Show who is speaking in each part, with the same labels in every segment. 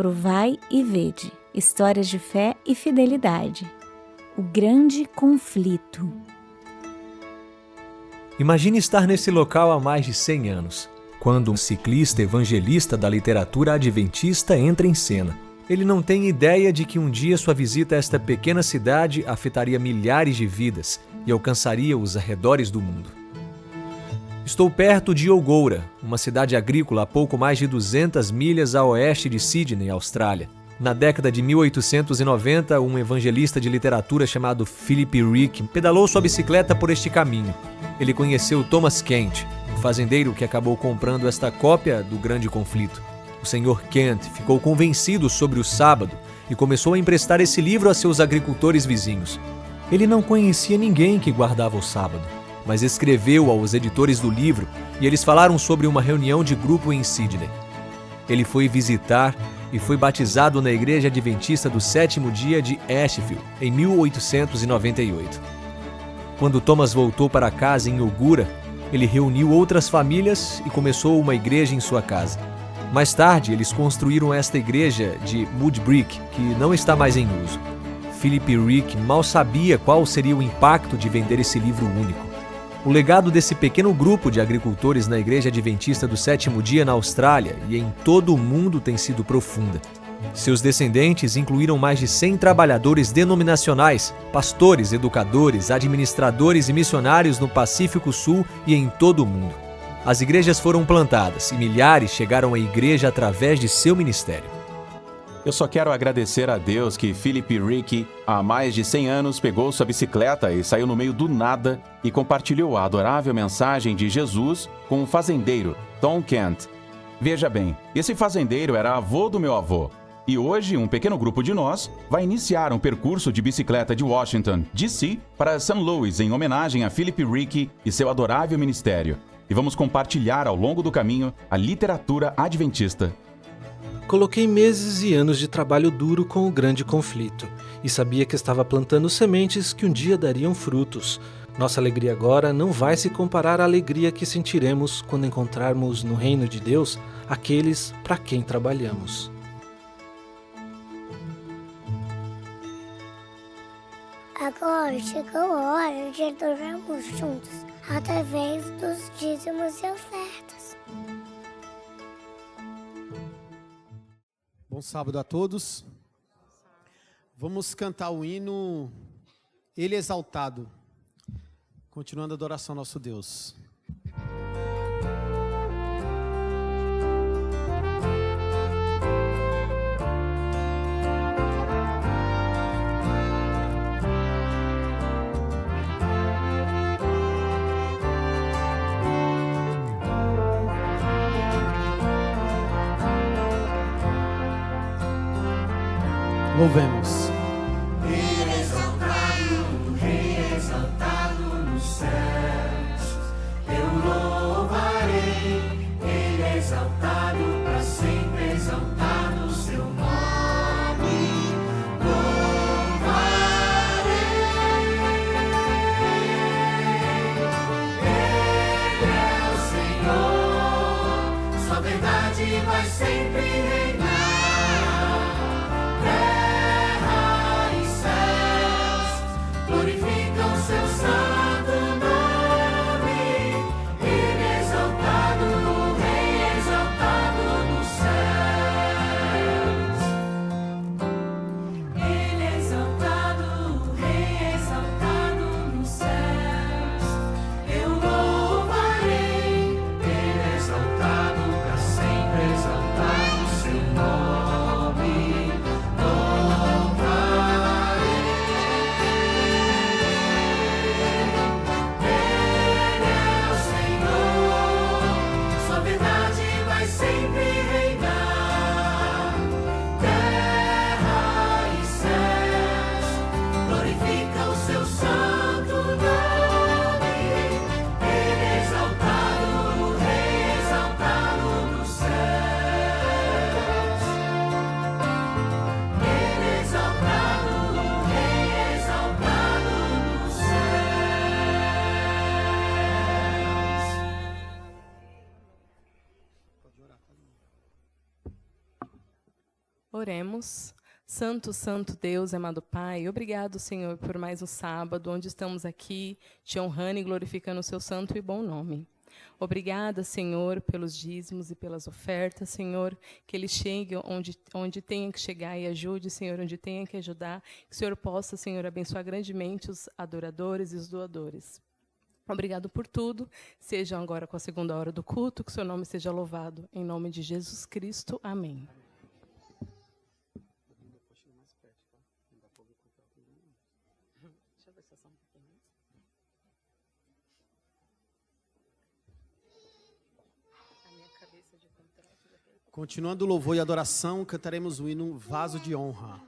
Speaker 1: Provai e vede, histórias de fé e fidelidade. O grande conflito.
Speaker 2: Imagine estar nesse local há mais de 100 anos, quando um ciclista evangelista da literatura adventista entra em cena. Ele não tem ideia de que um dia sua visita a esta pequena cidade afetaria milhares de vidas e alcançaria os arredores do mundo. Estou perto de Ogoura, uma cidade agrícola a pouco mais de 200 milhas a oeste de Sydney, Austrália. Na década de 1890, um evangelista de literatura chamado Philip Rick pedalou sua bicicleta por este caminho. Ele conheceu Thomas Kent, um fazendeiro que acabou comprando esta cópia do Grande Conflito. O Sr. Kent ficou convencido sobre o sábado e começou a emprestar esse livro a seus agricultores vizinhos. Ele não conhecia ninguém que guardava o sábado, mas escreveu aos editores do livro e eles falaram sobre uma reunião de grupo em Sydney. Ele foi visitar e foi batizado na Igreja Adventista do Sétimo Dia de Ashfield, em 1898. Quando Thomas voltou para casa em Ogoura, ele reuniu outras famílias e começou uma igreja em sua casa. Mais tarde, eles construíram esta igreja de mud brick, que não está mais em uso. Philip Rick mal sabia qual seria o impacto de vender esse livro único. O legado desse pequeno grupo de agricultores na Igreja Adventista do Sétimo Dia na Austrália e em todo o mundo tem sido profunda. Seus descendentes incluíram mais de 100 trabalhadores denominacionais, pastores, educadores, administradores e missionários no Pacífico Sul e em todo o mundo. As igrejas foram plantadas e milhares chegaram à igreja através de seu ministério.
Speaker 3: Eu só quero agradecer a Deus que Philip Rick, há mais de 100 anos, pegou sua bicicleta e saiu no meio do nada e compartilhou a adorável mensagem de Jesus com um fazendeiro, Tom Kent. Veja bem, esse fazendeiro era avô do meu avô. E hoje, um pequeno grupo de nós vai iniciar um percurso de bicicleta de Washington, D.C., para St. Louis, em homenagem a Philip Rick e seu adorável ministério. E vamos compartilhar ao longo do caminho a literatura adventista.
Speaker 4: Coloquei meses e anos de trabalho duro com o Grande Conflito e sabia que estava plantando sementes que um dia dariam frutos. Nossa alegria agora não vai se comparar à alegria que sentiremos quando encontrarmos no reino de Deus aqueles para quem trabalhamos.
Speaker 5: Agora chegou a hora de adorarmos juntos através dos dízimos e ofertas.
Speaker 6: Bom sábado a todos. Vamos cantar o hino Ele Exaltado, continuando a adoração ao nosso Deus. Louvemos.
Speaker 7: Ele exaltado, Rei exaltado nos céus, eu louvarei. Ele exaltado, para sempre exaltado o seu nome, louvarei. Ele é o Senhor, sua verdade vai sempre reinar. Seu
Speaker 8: Oremos. Santo, santo Deus, amado Pai, obrigado, Senhor, por mais um sábado, onde estamos aqui, te honrando e glorificando o seu santo e bom nome. Obrigada, Senhor, pelos dízimos e pelas ofertas, Senhor, que eles cheguem onde tenha que chegar e ajude, Senhor, onde tenha que ajudar, que o Senhor possa, Senhor, abençoar grandemente os adoradores e os doadores. Obrigado por tudo, sejam agora com a segunda hora do culto, que o seu nome seja louvado, em nome de Jesus Cristo, amém.
Speaker 6: Continuando o louvor e adoração, cantaremos o hino Vaso de Honra.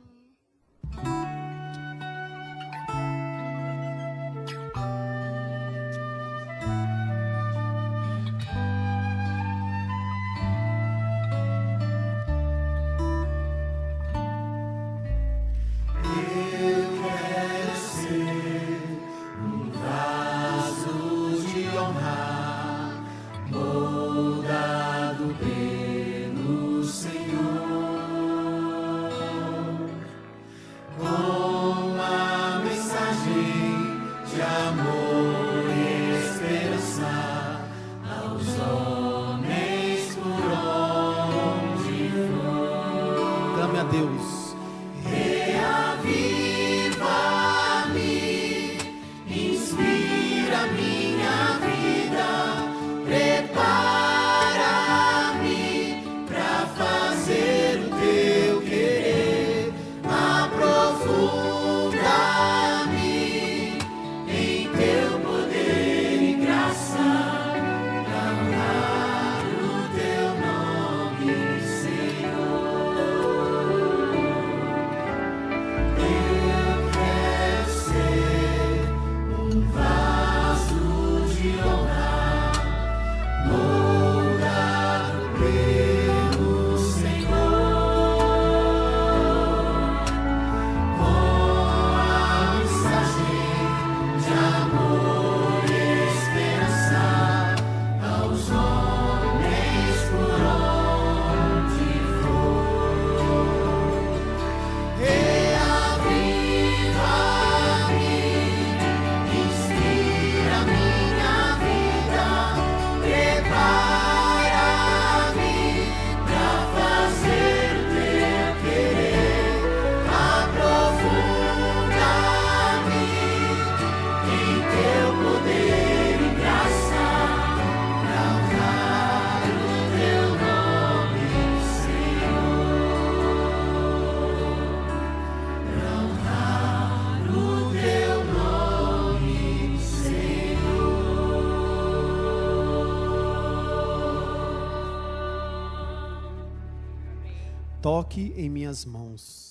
Speaker 6: Toque em minhas mãos.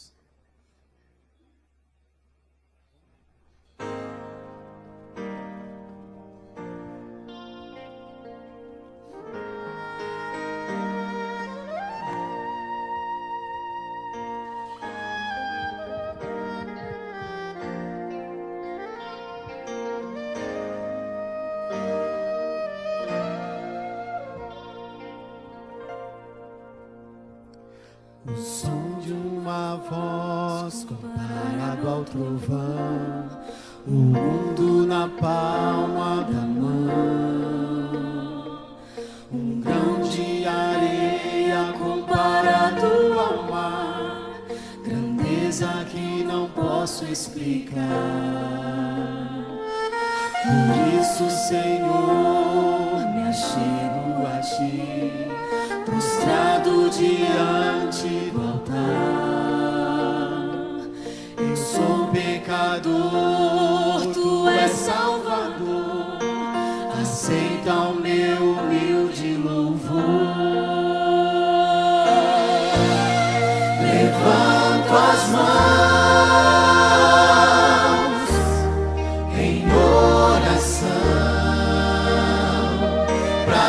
Speaker 6: O som de uma voz comparado ao trovão, o mundo na palma da mão, um grão de areia comparado ao mar, grandeza que não posso explicar. Por isso, Senhor, me achego a Ti, prostrado diante do altar. Eu sou pecador, Tu és Salvador, aceita o meu humilde louvor. Levanto as mãos em oração para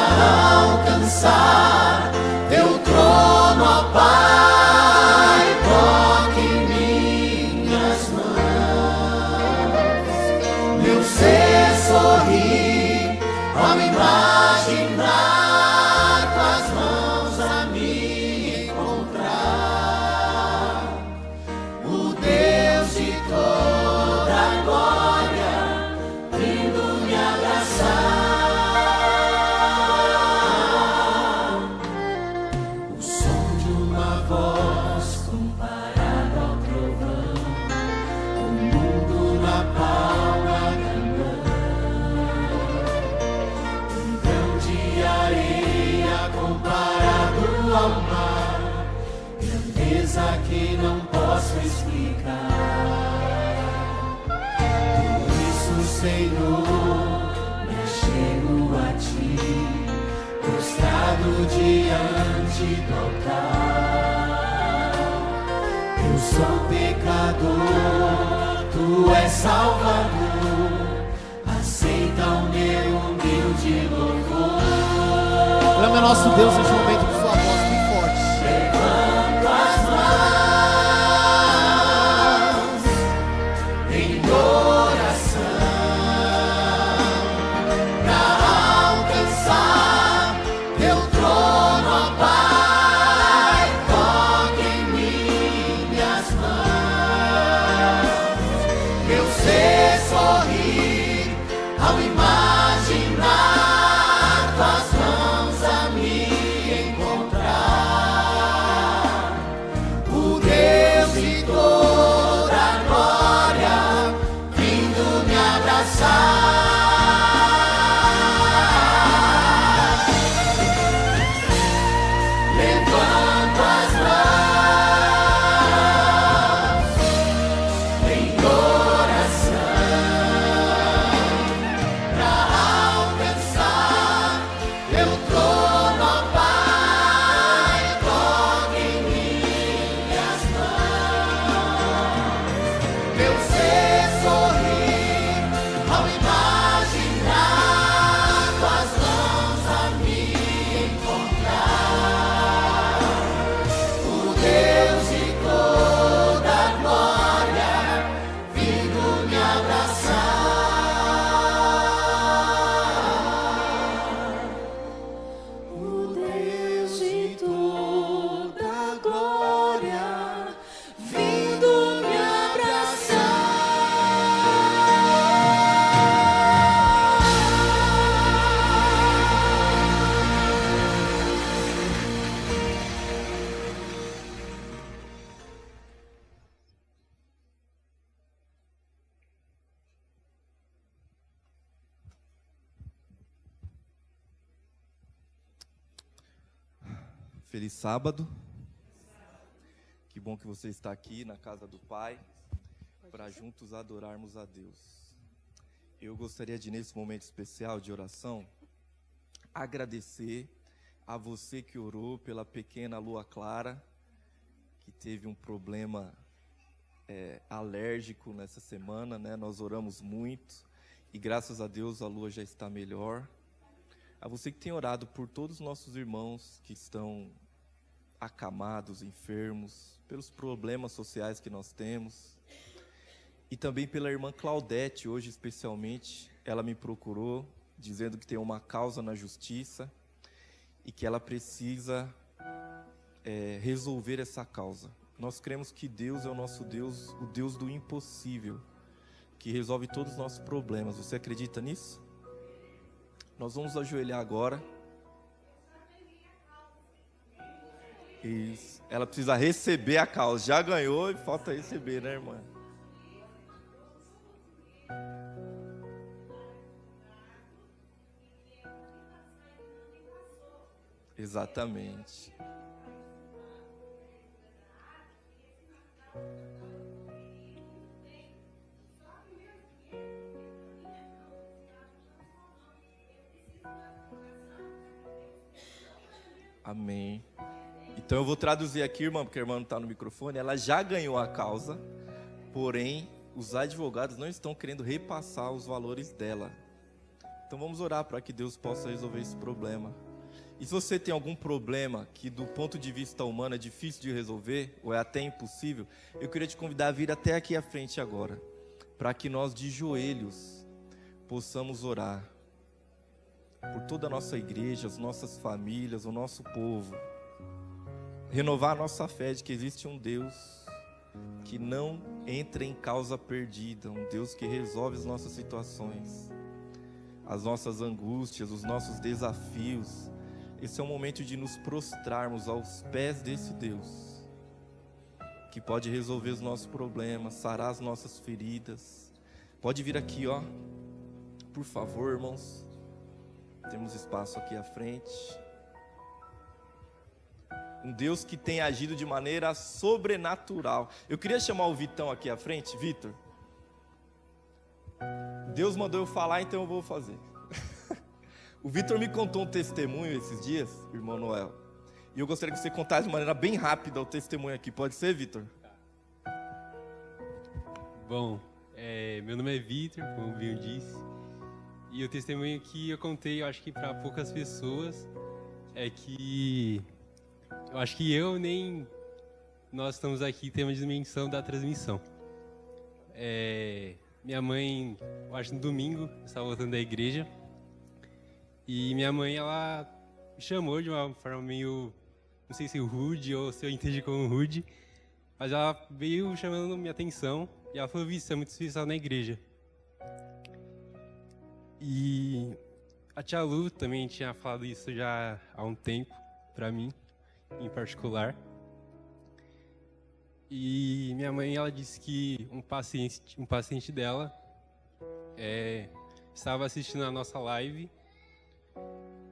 Speaker 6: alcançar Teu trono, ó Pai, toque em minhas mãos. Meu ser sorri ao imaginar Tuas mãos.
Speaker 7: comparado ao mar, grandeza que não posso explicar. Por isso, Senhor, me achego a Ti, prostrado diante do altar. Eu sou pecador, Tu és Salvador, aceita o meu humilde louvor.
Speaker 6: Clame ao nosso Deus neste momento com sua voz bem forte.
Speaker 7: Levanto as mãos em oração para alcançar Teu trono, ó Pai. Toque em mim minhas mãos, meu ser sorrir ao imaginar Tuas mãos a me encontrar. O Deus de toda a glória vindo me abraçar. Levanto as mãos em oração para alcançar Teu trono, ó Pai. Toque em minhas mãos, meu ser sorrir ao imaginar Tuas mãos a me encontrar. O Deus de toda a glória vindo me abraçar. O Deus de toda a glória vindo me abraçar.
Speaker 9: Feliz sábado. Que bom que você está aqui na casa do Pai para juntos adorarmos a Deus. Eu gostaria de, nesse momento especial de oração, agradecer a você que orou pela pequena Lua Clara, que teve um problema alérgico nessa semana, né? Nós oramos muito e graças a Deus a Lua já está melhor. A você que tem orado por todos os nossos irmãos que estão acamados, enfermos, pelos problemas sociais que nós temos. E também pela irmã Claudete, hoje especialmente, ela me procurou, dizendo que tem uma causa na justiça e que ela precisa resolver essa causa. Nós cremos que Deus é o nosso Deus, o Deus do impossível, que resolve todos os nossos problemas. Você acredita nisso? Nós vamos ajoelhar agora. Isso. Ela precisa receber a causa. Já ganhou e falta receber, né, irmã? Exatamente. Amém. Então eu vou traduzir aqui, irmã, porque a irmã não está no microfone. Ela já ganhou a causa, porém os advogados não estão querendo repassar os valores dela. Então vamos orar para que Deus possa resolver esse problema. E se você tem algum problema que do ponto de vista humano é difícil de resolver, ou é até impossível, eu queria te convidar a vir até aqui à frente agora, para que nós de joelhos possamos orar por toda a nossa igreja, as nossas famílias, o nosso povo. Renovar a nossa fé de que existe um Deus que não entra em causa perdida, um Deus que resolve as nossas situações, as nossas angústias, os nossos desafios. Esse é o momento de nos prostrarmos aos pés desse Deus, que pode resolver os nossos problemas, sarar as nossas feridas. Pode vir aqui, ó, por favor, irmãos. Temos espaço aqui à frente. Um Deus que tem agido de maneira sobrenatural. Eu queria chamar o Vitão aqui à frente. Vitor, Deus mandou eu falar, então eu vou fazer. O Vitor me contou um testemunho esses dias, irmão Noel. E eu gostaria que você contasse de maneira bem rápida o testemunho aqui. Pode ser, Vitor?
Speaker 10: Bom, meu nome é Vitor, como o Binho disse. E o testemunho que eu contei, eu acho que para poucas pessoas, é que eu acho que eu nem nós estamos aqui temos dimensão da transmissão. Minha mãe, eu acho que no domingo, eu estava voltando da igreja, e minha mãe, ela me chamou de uma forma meio, não sei se rude ou se eu entendi como rude, mas ela veio chamando minha atenção e ela falou: "Isso é muito especial na igreja". E a tia Lu também tinha falado isso já há um tempo para mim, em particular. E minha mãe, ela disse que um paciente dela estava assistindo a nossa live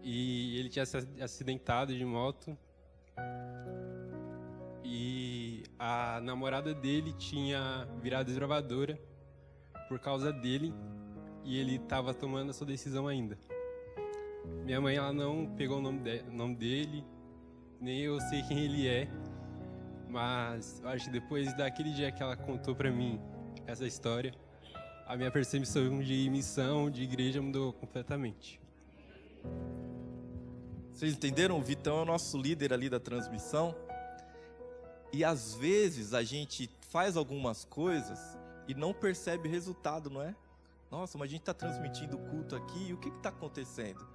Speaker 10: e ele tinha se acidentado de moto e a namorada dele tinha virado desbravadora por causa dele e ele estava tomando a sua decisão ainda. Minha mãe, ela não pegou o nome dele, nem eu sei quem ele é, mas eu acho que depois daquele dia que ela contou pra mim essa história, a minha percepção de missão, de igreja mudou completamente.
Speaker 9: Vocês entenderam? O Vitão é o nosso líder ali da transmissão. E às vezes a gente faz algumas coisas e não percebe resultado, não é? Nossa, mas a gente está transmitindo o culto aqui e o que está acontecendo?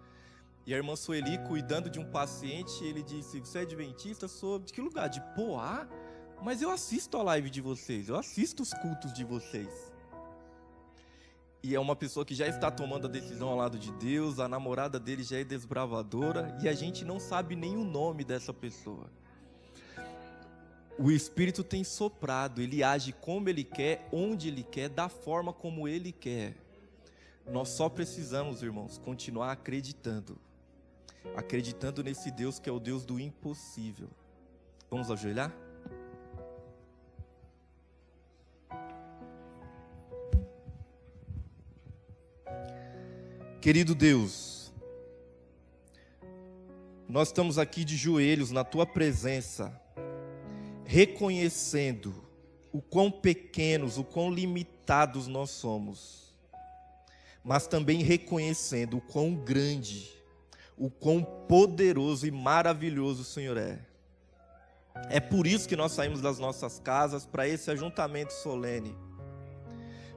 Speaker 9: E a irmã Sueli, cuidando de um paciente, ele disse: "Você é adventista? Sou de que lugar? De Poá? Mas eu assisto a live de vocês, eu assisto os cultos de vocês." E é uma pessoa que já está tomando a decisão ao lado de Deus, a namorada dele já é desbravadora, e a gente não sabe nem o nome dessa pessoa. O Espírito tem soprado, ele age como ele quer, onde ele quer, da forma como ele quer. Nós só precisamos, irmãos, continuar acreditando nesse Deus que é o Deus do impossível. Vamos ajoelhar? Querido Deus, nós estamos aqui de joelhos na Tua presença, reconhecendo o quão pequenos, o quão limitados nós somos, mas também reconhecendo o quão grande, o quão poderoso e maravilhoso o Senhor é. É por isso que nós saímos das nossas casas para esse ajuntamento solene,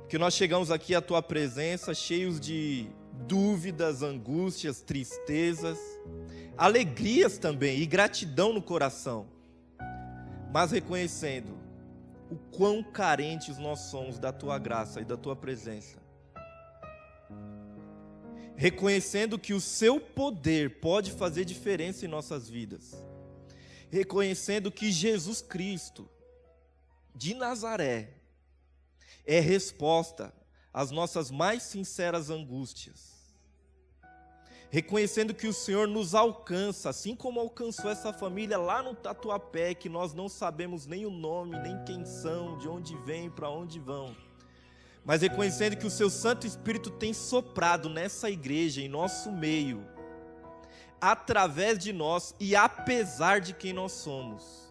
Speaker 9: porque nós chegamos aqui à Tua presença cheios de dúvidas, angústias, tristezas, alegrias também e gratidão no coração, mas reconhecendo o quão carentes nós somos da Tua graça e da Tua presença. Reconhecendo que o Seu poder pode fazer diferença em nossas vidas. Reconhecendo que Jesus Cristo, de Nazaré, é resposta às nossas mais sinceras angústias. Reconhecendo que o Senhor nos alcança, assim como alcançou essa família lá no Tatuapé, que nós não sabemos nem o nome, nem quem são, de onde vêm, para onde vão. Mas reconhecendo que o Seu Santo Espírito tem soprado nessa igreja, em nosso meio, através de nós e apesar de quem nós somos.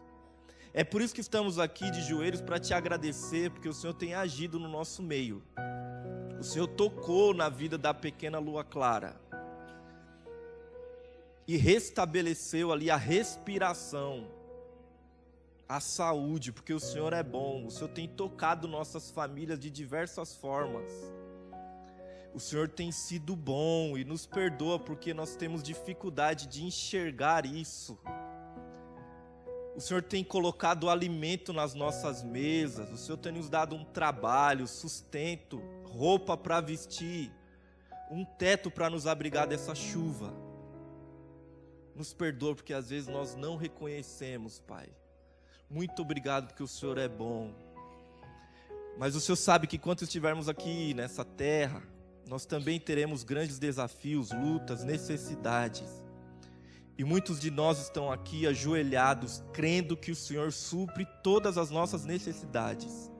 Speaker 9: É por isso que estamos aqui de joelhos para Te agradecer, porque o Senhor tem agido no nosso meio. O Senhor tocou na vida da pequena Lua Clara e restabeleceu ali a respiração, a saúde, porque o Senhor é bom. O Senhor tem tocado nossas famílias de diversas formas. O Senhor tem sido bom e nos perdoa porque nós temos dificuldade de enxergar isso. O Senhor tem colocado alimento nas nossas mesas. O Senhor tem nos dado um trabalho, sustento, roupa para vestir, um teto para nos abrigar dessa chuva. Nos perdoa porque às vezes nós não reconhecemos, Pai. Muito obrigado porque o Senhor é bom. Mas o Senhor sabe que enquanto estivermos aqui nessa terra, nós também teremos grandes desafios, lutas, necessidades. E muitos de nós estão aqui ajoelhados, crendo que o Senhor supre todas as nossas necessidades.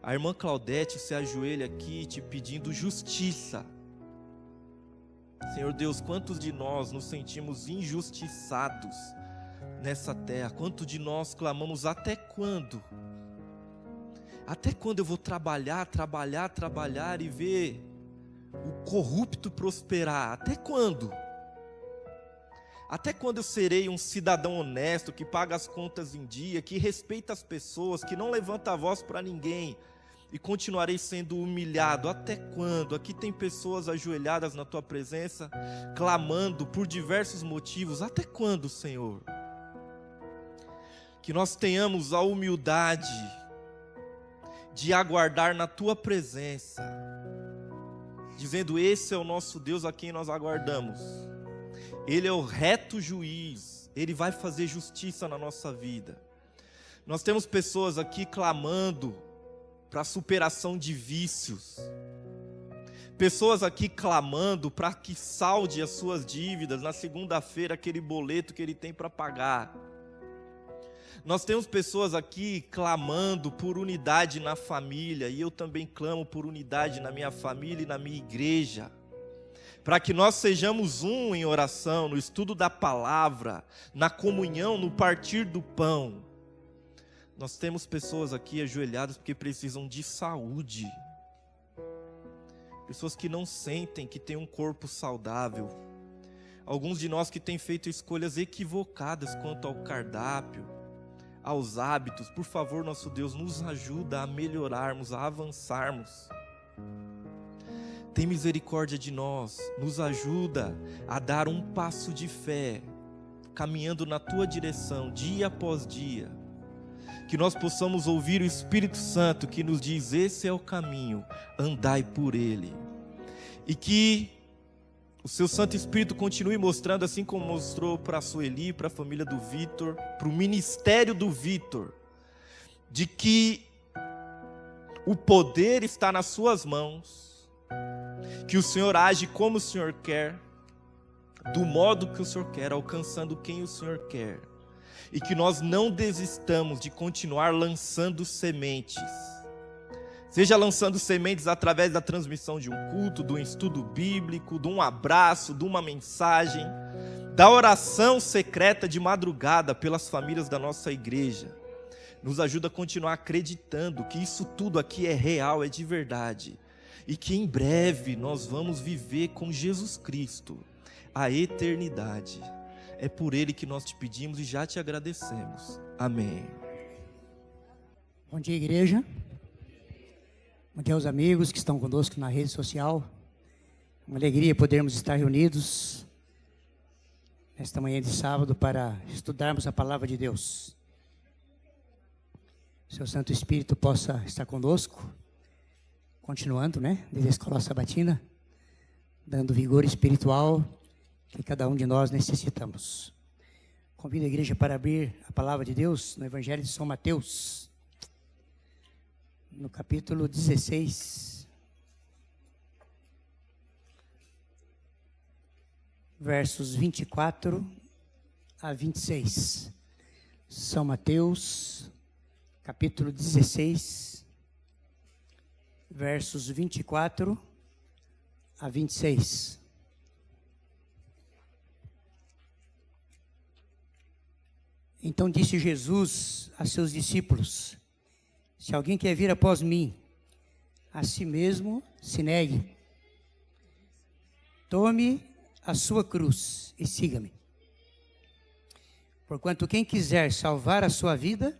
Speaker 9: A irmã Claudete se ajoelha aqui te pedindo justiça. Senhor Deus, quantos de nós nos sentimos injustiçados nessa terra? Quantos de nós clamamos até quando? Até quando eu vou trabalhar e ver o corrupto prosperar? Até quando? Até quando eu serei um cidadão honesto, que paga as contas em dia, que respeita as pessoas, que não levanta a voz para ninguém, e continuarei sendo humilhado? Até quando? Aqui tem pessoas ajoelhadas na tua presença, clamando por diversos motivos. Até quando, Senhor? Que nós tenhamos a humildade de aguardar na tua presença, dizendo: esse é o nosso Deus a quem nós aguardamos. Ele é o reto juiz, Ele vai fazer justiça na nossa vida. Nós temos pessoas aqui clamando para a superação de vícios, pessoas aqui clamando para que salde as suas dívidas na segunda-feira, aquele boleto que ele tem para pagar. Nós temos pessoas aqui clamando por unidade na família, e eu também clamo por unidade na minha família e na minha igreja, para que nós sejamos um em oração, no estudo da palavra, na comunhão, no partir do pão. Nós temos pessoas aqui ajoelhadas porque precisam de saúde, pessoas que não sentem que têm um corpo saudável, alguns de nós que têm feito escolhas equivocadas quanto ao cardápio, aos hábitos. Por favor, nosso Deus, nos ajuda a melhorarmos, a avançarmos. Tem misericórdia de nós, nos ajuda a dar um passo de fé, caminhando na tua direção, dia após dia. Que nós possamos ouvir o Espírito Santo que nos diz: esse é o caminho, andai por ele. E que o seu Santo Espírito continue mostrando, assim como mostrou para a Sueli, para a família do Vitor, para o ministério do Vitor, de que o poder está nas suas mãos, que o Senhor age como o Senhor quer, do modo que o Senhor quer, alcançando quem o Senhor quer, e que nós não desistamos de continuar lançando sementes, seja lançando sementes através da transmissão de um culto, de um estudo bíblico, de um abraço, de uma mensagem, da oração secreta de madrugada pelas famílias da nossa igreja. Nos ajuda a continuar acreditando que isso tudo aqui é real, é de verdade, e que em breve nós vamos viver com Jesus Cristo a eternidade. É por Ele que nós te pedimos e já te agradecemos. Amém.
Speaker 11: Bom dia, igreja. Bom dia aos amigos que estão conosco na rede social. Uma alegria podermos estar reunidos nesta manhã de sábado para estudarmos a palavra de Deus. Seu Santo Espírito possa estar conosco, continuando, desde a escola sabatina, dando vigor espiritual que cada um de nós necessitamos. Convido a igreja para abrir a palavra de Deus no Evangelho de São Mateus, no capítulo 16, versos 24 a 26. São Mateus, capítulo 16, versos 24 a 26. Então disse Jesus a seus discípulos: se alguém quer vir após mim, a si mesmo se negue, tome a sua cruz e siga-me. Porquanto quem quiser salvar a sua vida,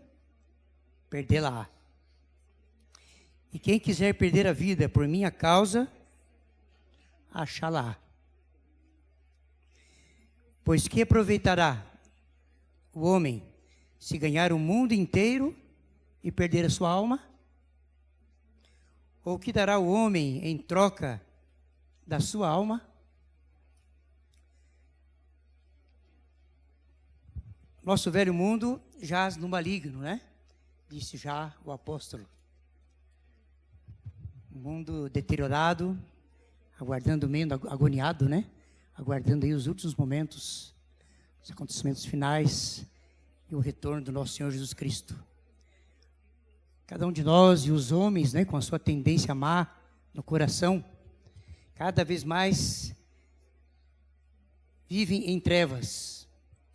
Speaker 11: perdê-la-á. E quem quiser perder a vida por minha causa, achá-la-á. Pois que aproveitará o homem se ganhar o mundo inteiro e perder a sua alma? Ou que dará o homem em troca da sua alma? Nosso velho mundo jaz no maligno, disse já o apóstolo. Um mundo deteriorado, aguardando, meio agoniado, aguardando aí os últimos momentos. os acontecimentos finais e o retorno do nosso Senhor Jesus Cristo. Cada um de nós e os homens, né, com a sua tendência a amar no coração, cada vez mais vivem em trevas,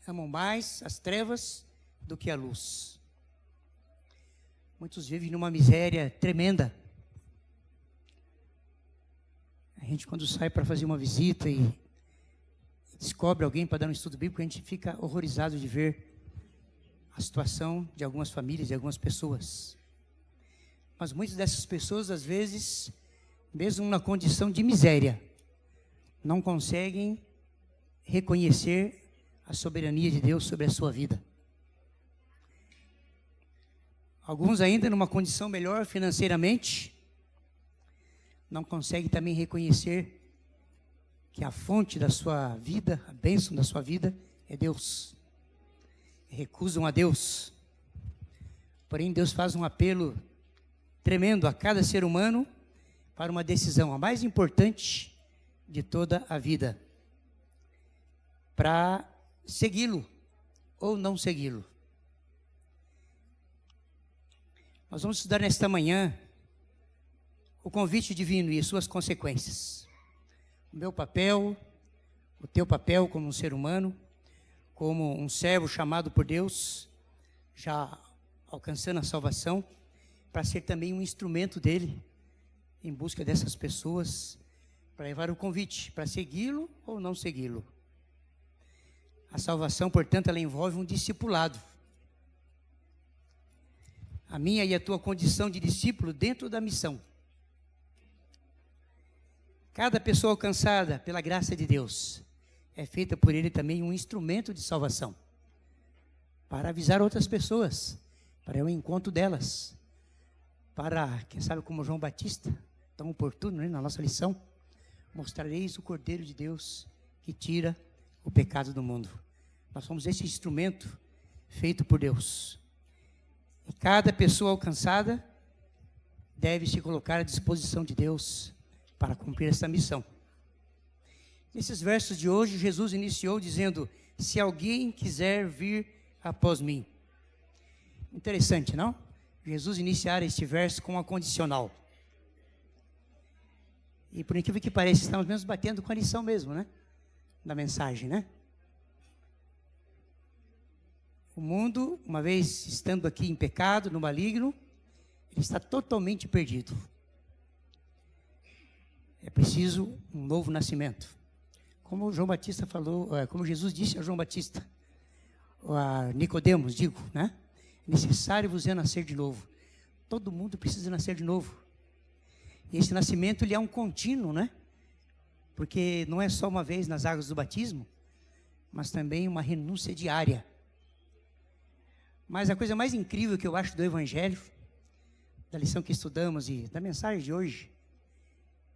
Speaker 11: amam mais as trevas do que a luz. Muitos vivem numa miséria tremenda. A gente, quando sai para fazer uma visita e descobre alguém para dar um estudo bíblico, a gente fica horrorizado de ver a situação de algumas famílias, de algumas pessoas. Mas muitas dessas pessoas, às vezes, mesmo na condição de miséria, não conseguem reconhecer a soberania de Deus sobre a sua vida. Alguns ainda numa condição melhor financeiramente, não conseguem também reconhecer que a fonte da sua vida, a bênção da sua vida é Deus. Recusam a Deus. Porém, Deus faz um apelo tremendo a cada ser humano para uma decisão, a mais importante de toda a vida, para segui-lo ou não segui-lo. Nós vamos estudar nesta manhã o convite divino e as suas consequências. O meu papel, o teu papel como um ser humano, como um servo chamado por Deus, já alcançando a salvação, para ser também um instrumento dele em busca dessas pessoas, para levar o convite, para segui-lo ou não segui-lo. A salvação, portanto, ela envolve um discipulado. A minha e a tua condição de discípulo dentro da missão. Cada pessoa alcançada pela graça de Deus é feita por ele também um instrumento de salvação, para avisar outras pessoas, para o encontro delas, para, quem sabe como João Batista, tão oportuno, né, na nossa lição, mostrareis o Cordeiro de Deus que tira o pecado do mundo. Nós somos esse instrumento feito por Deus. E cada pessoa alcançada deve se colocar à disposição de Deus para cumprir essa missão. Nesses versos de hoje, Jesus iniciou dizendo: se alguém quiser vir após mim. Interessante, não? Jesus iniciar este verso com uma condicional. E por incrível que pareça, estamos mesmo batendo com a lição mesmo, né? Da mensagem, né? O mundo, uma vez estando aqui em pecado, no maligno, ele está totalmente perdido. É preciso um novo nascimento. Como João Batista falou, como Jesus disse a João Batista, a Nicodemos, digo, né? Necessário vos é nascer de novo. Todo mundo precisa nascer de novo. E esse nascimento, ele é um contínuo, né? Porque não é só uma vez nas águas do batismo, mas também uma renúncia diária. Mas a coisa mais incrível que eu acho do Evangelho, da lição que estudamos e da mensagem de hoje,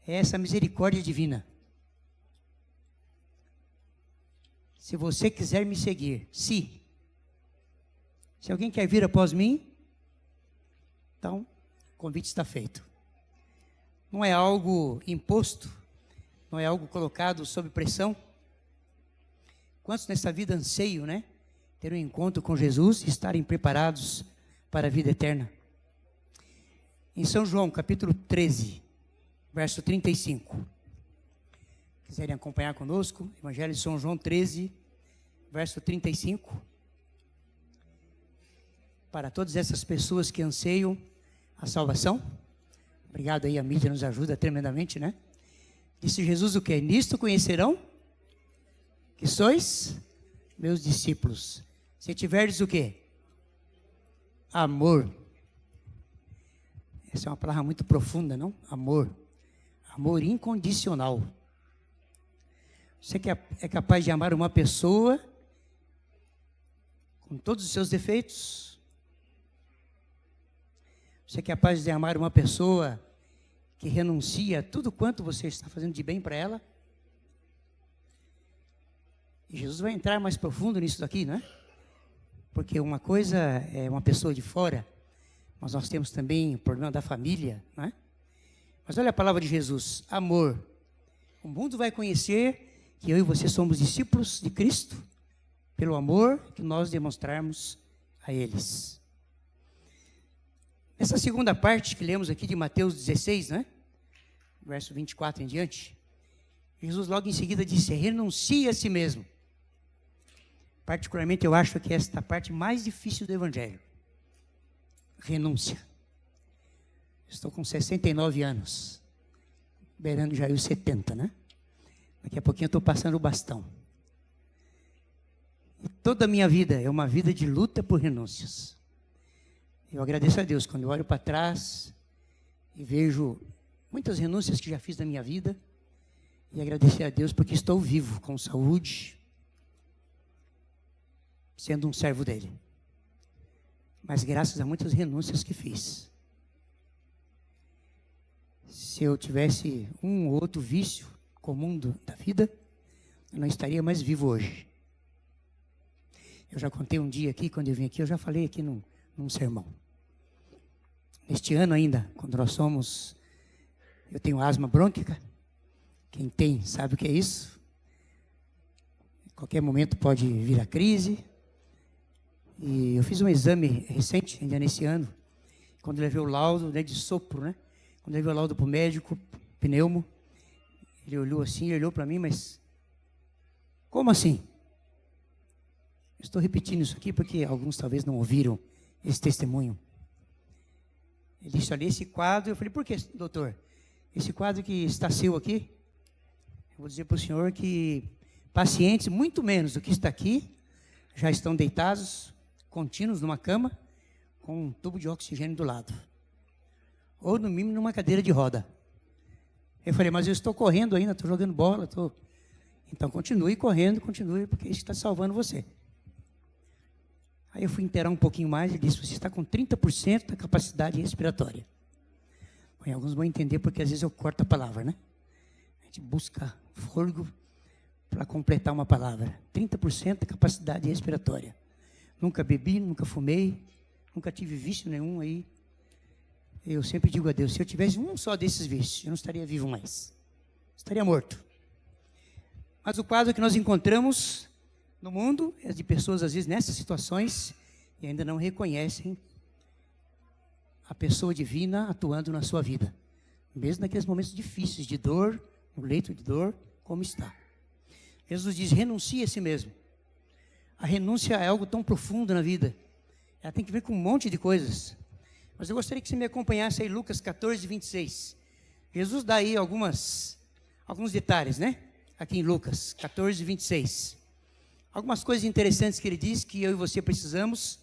Speaker 11: é essa misericórdia divina. Se você quiser me seguir, se alguém quer vir após mim, então o convite está feito. Não é algo imposto, não é algo colocado sob pressão. Quantos nessa vida anseiam, né? Ter um encontro com Jesus e estarem preparados para a vida eterna. Em São João, capítulo 13, verso 35. Quiserem acompanhar conosco, Evangelho de São João 13, verso 35. Para todas essas pessoas que anseiam a salvação. Obrigado aí, a mídia nos ajuda tremendamente, né? Disse Jesus o quê? Nisto conhecerão que sois meus discípulos. Se tiverdes o quê? Amor. Essa é uma palavra muito profunda, não? Amor. Amor incondicional. Você que é capaz de amar uma pessoa com todos os seus defeitos? Você é capaz de amar uma pessoa que renuncia a tudo quanto você está fazendo de bem para ela? E Jesus vai entrar mais profundo nisso daqui, né? Porque uma coisa é uma pessoa de fora, mas nós temos também o problema da família, né? Mas olha a palavra de Jesus, amor. O mundo vai conhecer que eu e você somos discípulos de Cristo pelo amor que nós demonstrarmos a eles. Essa segunda parte que lemos aqui de Mateus 16, né? Verso 24 em diante, Jesus logo em seguida disse: renuncie a si mesmo. Particularmente eu acho que esta é a parte mais difícil do Evangelho. Renúncia. Estou com 69 anos, beirando já os 70, né? Daqui a pouquinho eu estou passando o bastão. E toda a minha vida é uma vida de luta por renúncias. Eu agradeço a Deus quando eu olho para trás e vejo muitas renúncias que já fiz na minha vida, e agradecer a Deus porque estou vivo, com saúde, sendo um servo dele. Mas graças a muitas renúncias que fiz. Se eu tivesse um ou outro vício comum da vida, eu não estaria mais vivo hoje. Eu já contei um dia aqui, quando eu vim aqui, eu já falei aqui num sermão. Neste ano ainda, quando nós somos... Eu tenho asma brônquica. Quem tem sabe o que é isso. Em qualquer momento pode vir a crise. E eu fiz um exame recente, ainda nesse ano, quando eu levei o laudo, né, de sopro, né? Quando eu levei o laudo para o médico, pneumo, ele olhou assim, ele olhou para mim, mas como assim? Estou repetindo isso aqui porque alguns talvez não ouviram esse testemunho. Ele disse: olha, esse quadro, eu falei: por que, doutor? Esse quadro que está seu aqui, eu vou dizer para o senhor que pacientes, muito menos do que está aqui, já estão deitados, contínuos numa cama, com um tubo de oxigênio do lado. Ou, no mínimo, numa cadeira de roda. Eu falei: mas eu estou correndo ainda, estou jogando bola, estou... Então, continue correndo, continue, porque isso está salvando você. Aí eu fui inteirar um pouquinho mais e disse: você está com 30% da capacidade respiratória. Bom, alguns vão entender porque às vezes eu corto a palavra, né? A gente busca fôlego para completar uma palavra. 30% da capacidade respiratória. Nunca bebi, nunca fumei, nunca tive vício nenhum aí. Eu sempre digo a Deus: se eu tivesse um só desses vícios, eu não estaria vivo mais. Estaria morto. Mas o quadro que nós encontramos no mundo é de pessoas, às vezes, nessas situações, e ainda não reconhecem a pessoa divina atuando na sua vida. Mesmo naqueles momentos difíceis de dor, no leito de dor, como está. Jesus diz: renuncie a si mesmo. A renúncia é algo tão profundo na vida. Ela tem que ver com um monte de coisas. Mas eu gostaria que você me acompanhasse aí, Lucas 14, 26. Jesus dá aí alguns detalhes, né? Aqui em Lucas 14, 26. Algumas coisas interessantes que ele diz que eu e você precisamos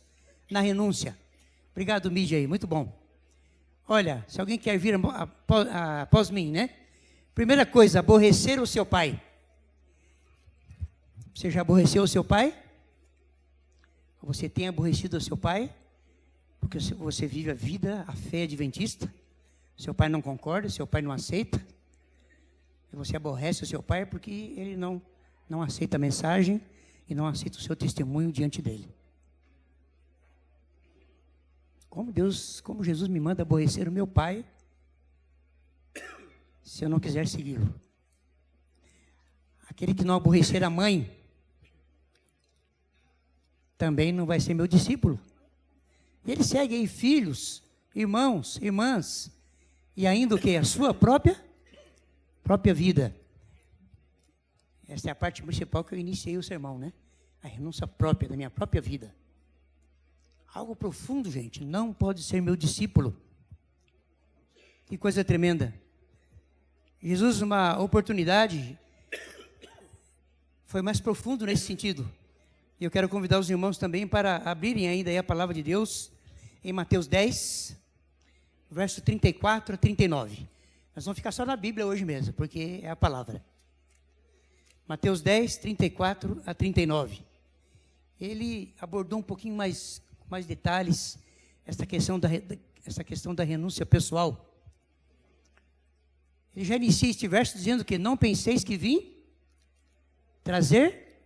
Speaker 11: na renúncia. Obrigado, mídia aí, muito bom. Olha, se alguém quer vir após mim, né? Primeira coisa, aborrecer o seu pai. Você já aborreceu o seu pai? Você tem aborrecido o seu pai? Porque você vive a vida, a fé adventista. Seu pai não concorda, seu pai não aceita. E você aborrece o seu pai porque ele não aceita a mensagem e não aceita o seu testemunho diante dele. Como Jesus me manda aborrecer o meu pai se eu não quiser segui-lo? Aquele que não aborrecer a mãe também não vai ser meu discípulo. E ele segue aí filhos, irmãos, irmãs, e ainda o que? A sua própria vida. Essa é a parte principal que eu iniciei o sermão, né? A renúncia própria, da minha própria vida. Algo profundo, gente. Não pode ser meu discípulo. Que coisa tremenda. Jesus, numa oportunidade, foi mais profundo nesse sentido. E eu quero convidar os irmãos também para abrirem ainda aí a palavra de Deus em Mateus 10, verso 34 a 39. Nós vamos ficar só na Bíblia hoje mesmo, porque é a palavra. Mateus 10, 34 a 39. Ele abordou um pouquinho mais detalhes essa questão da renúncia pessoal. Ele já inicia este verso dizendo que não penseis que vim trazer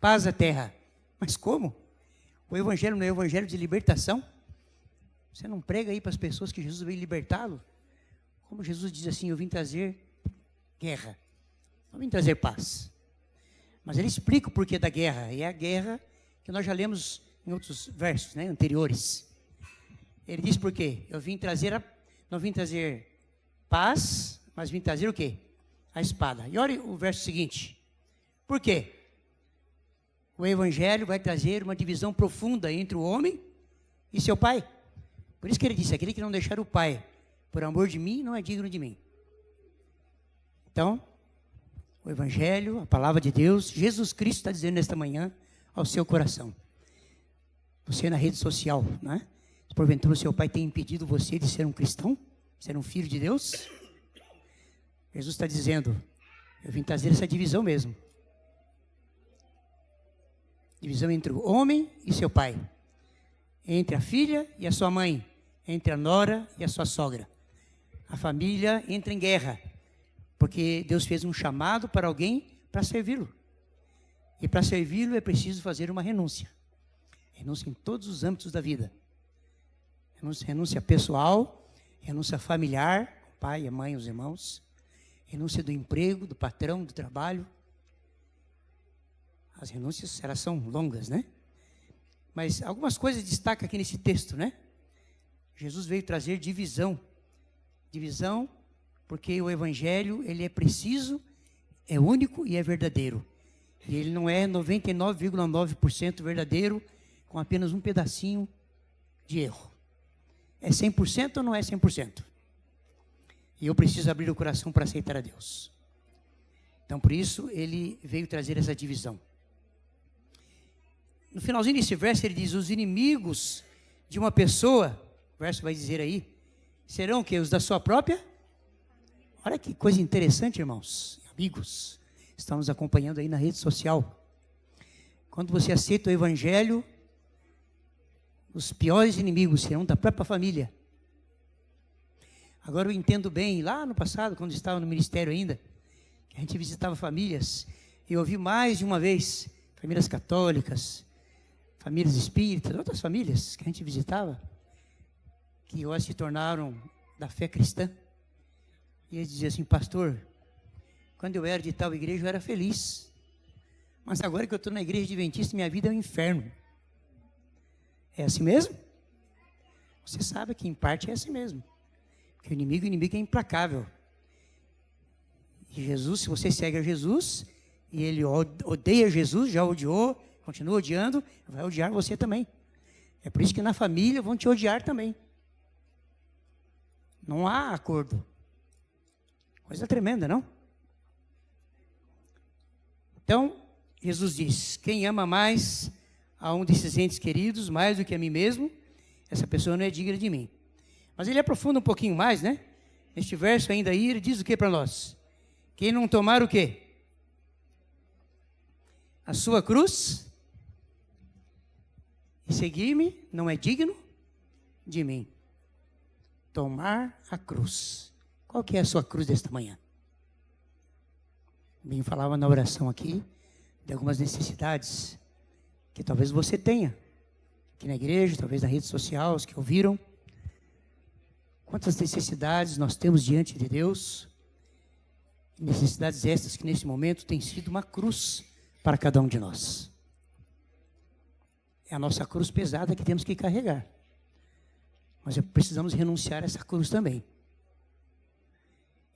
Speaker 11: paz à terra. Mas como? O evangelho não é o evangelho de libertação? Você não prega aí para as pessoas que Jesus veio libertá-lo? Como Jesus diz assim: eu vim trazer guerra, não vim trazer paz. Mas ele explica o porquê da guerra. E é a guerra que nós já lemos em outros versos, né, anteriores. Ele diz por quê? Não vim trazer paz, mas vim trazer o quê? A espada. E olha o verso seguinte. Por quê? O evangelho vai trazer uma divisão profunda entre o homem e seu pai. Por isso que ele disse, aquele que não deixar o pai por amor de mim, não é digno de mim. Então, o evangelho, a palavra de Deus, Jesus Cristo está dizendo nesta manhã ao seu coração. Você na rede social, né? Se porventura o seu pai tem impedido você de ser um cristão, ser um filho de Deus, Jesus está dizendo, eu vim trazer essa divisão mesmo. Divisão entre o homem e seu pai, entre a filha e a sua mãe, entre a nora e a sua sogra. A família entra em guerra, porque Deus fez um chamado para alguém para servi-lo. E para servi-lo é preciso fazer uma renúncia. Renúncia em todos os âmbitos da vida. Renúncia pessoal, renúncia familiar, o pai, a mãe, os irmãos. Renúncia do emprego, do patrão, do trabalho. As renúncias, elas são longas, né? Mas algumas coisas destaca aqui nesse texto, né? Jesus veio trazer divisão. Divisão porque o evangelho, ele é preciso, é único e é verdadeiro. E ele não é 99,9% verdadeiro com apenas um pedacinho de erro. É 100% ou não é 100%? E eu preciso abrir o coração para aceitar a Deus. Então, por isso, ele veio trazer essa divisão. No finalzinho desse verso, ele diz, os inimigos de uma pessoa, o verso vai dizer aí, serão o quê? Os da sua própria? Olha que coisa interessante, irmãos, amigos, estão nos acompanhando aí na rede social. Quando você aceita o evangelho, os piores inimigos serão da própria família. Agora eu entendo bem, lá no passado, quando estava no ministério ainda, que a gente visitava famílias, e eu ouvi mais de uma vez, famílias católicas, famílias espíritas, outras famílias que a gente visitava, que hoje se tornaram da fé cristã. E eles diziam assim, pastor, quando eu era de tal igreja eu era feliz, mas agora que eu estou na igreja adventista, minha vida é um inferno. É assim mesmo? Você sabe que em parte é assim mesmo. Porque o inimigo é implacável. E Jesus, se você segue a Jesus, e ele odeia Jesus, já odiou, continua odiando, vai odiar você também. É por isso que na família vão te odiar também. Não há acordo. Coisa tremenda, não? Então, Jesus diz, quem ama mais a um desses entes queridos, mais do que a mim mesmo, essa pessoa não é digna de mim. Mas ele aprofunda um pouquinho mais, né? Neste verso ainda aí, ele diz o que para nós? Quem não tomar o quê? A sua cruz e seguir-me não é digno de mim. Tomar a cruz. Qual que é a sua cruz desta manhã? Bem, falava na oração aqui de algumas necessidades que talvez você tenha aqui na igreja, talvez na rede social, os que ouviram. Quantas necessidades nós temos diante de Deus? Necessidades estas que nesse momento têm sido uma cruz para cada um de nós. É a nossa cruz pesada que temos que carregar. Mas precisamos renunciar a essa cruz também.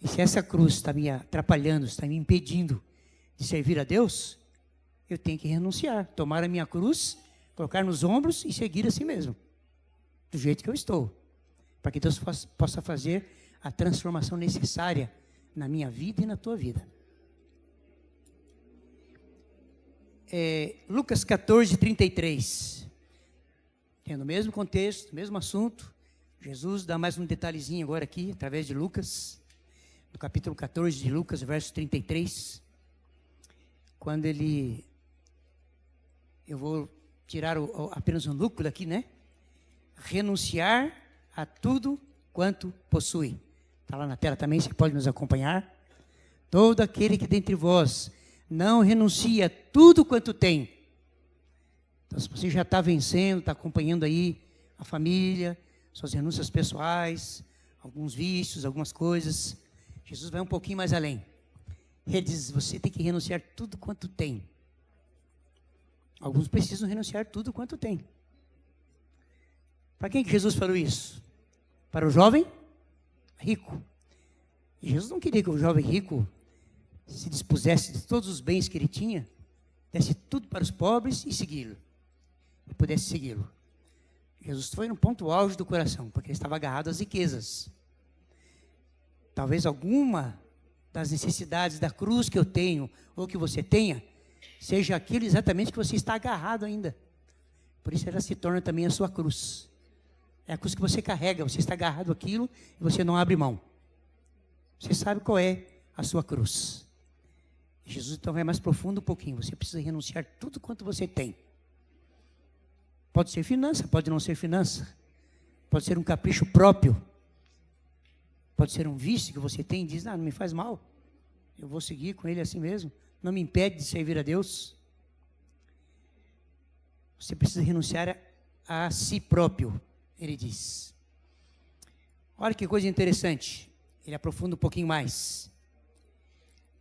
Speaker 11: E se essa cruz está me atrapalhando, está me impedindo de servir a Deus, eu tenho que renunciar, tomar a minha cruz, colocar nos ombros e seguir assim mesmo, do jeito que eu estou, para que Deus possa fazer a transformação necessária na minha vida e na tua vida. Lucas 14, 33. Tendo o mesmo contexto, mesmo assunto, Jesus dá mais um detalhezinho agora aqui, através de Lucas, no capítulo 14 de Lucas, verso 33, quando eu vou tirar apenas um núcleo aqui, né? Renunciar a tudo quanto possui. Está lá na tela também, você pode nos acompanhar. Todo aquele que dentre vós não renuncia a tudo quanto tem. Então, se você já está vencendo, está acompanhando aí a família, suas renúncias pessoais, alguns vícios, algumas coisas, Jesus vai um pouquinho mais além. Ele diz, você tem que renunciar tudo quanto tem. Alguns precisam renunciar tudo quanto tem. Para quem que Jesus falou isso? Para o jovem rico. E Jesus não queria que o jovem rico se dispusesse de todos os bens que ele tinha, desse tudo para os pobres e segui-lo. E pudesse segui-lo. Jesus foi no ponto auge do coração, porque ele estava agarrado às riquezas. Talvez alguma das necessidades da cruz que eu tenho, ou que você tenha, seja aquilo exatamente que você está agarrado ainda. Por isso ela se torna também a sua cruz. É a cruz que você carrega, você está agarrado àquilo e você não abre mão. Você sabe qual é a sua cruz. Jesus então vai mais profundo um pouquinho. Você precisa renunciar tudo quanto você tem. Pode ser finança, pode não ser finança. Pode ser um capricho próprio. Pode ser um vício que você tem e diz, não me faz mal. Eu vou seguir com ele assim mesmo. Não me impede de servir a Deus. Você precisa renunciar a si próprio, ele diz. Olha que coisa interessante. Ele aprofunda um pouquinho mais.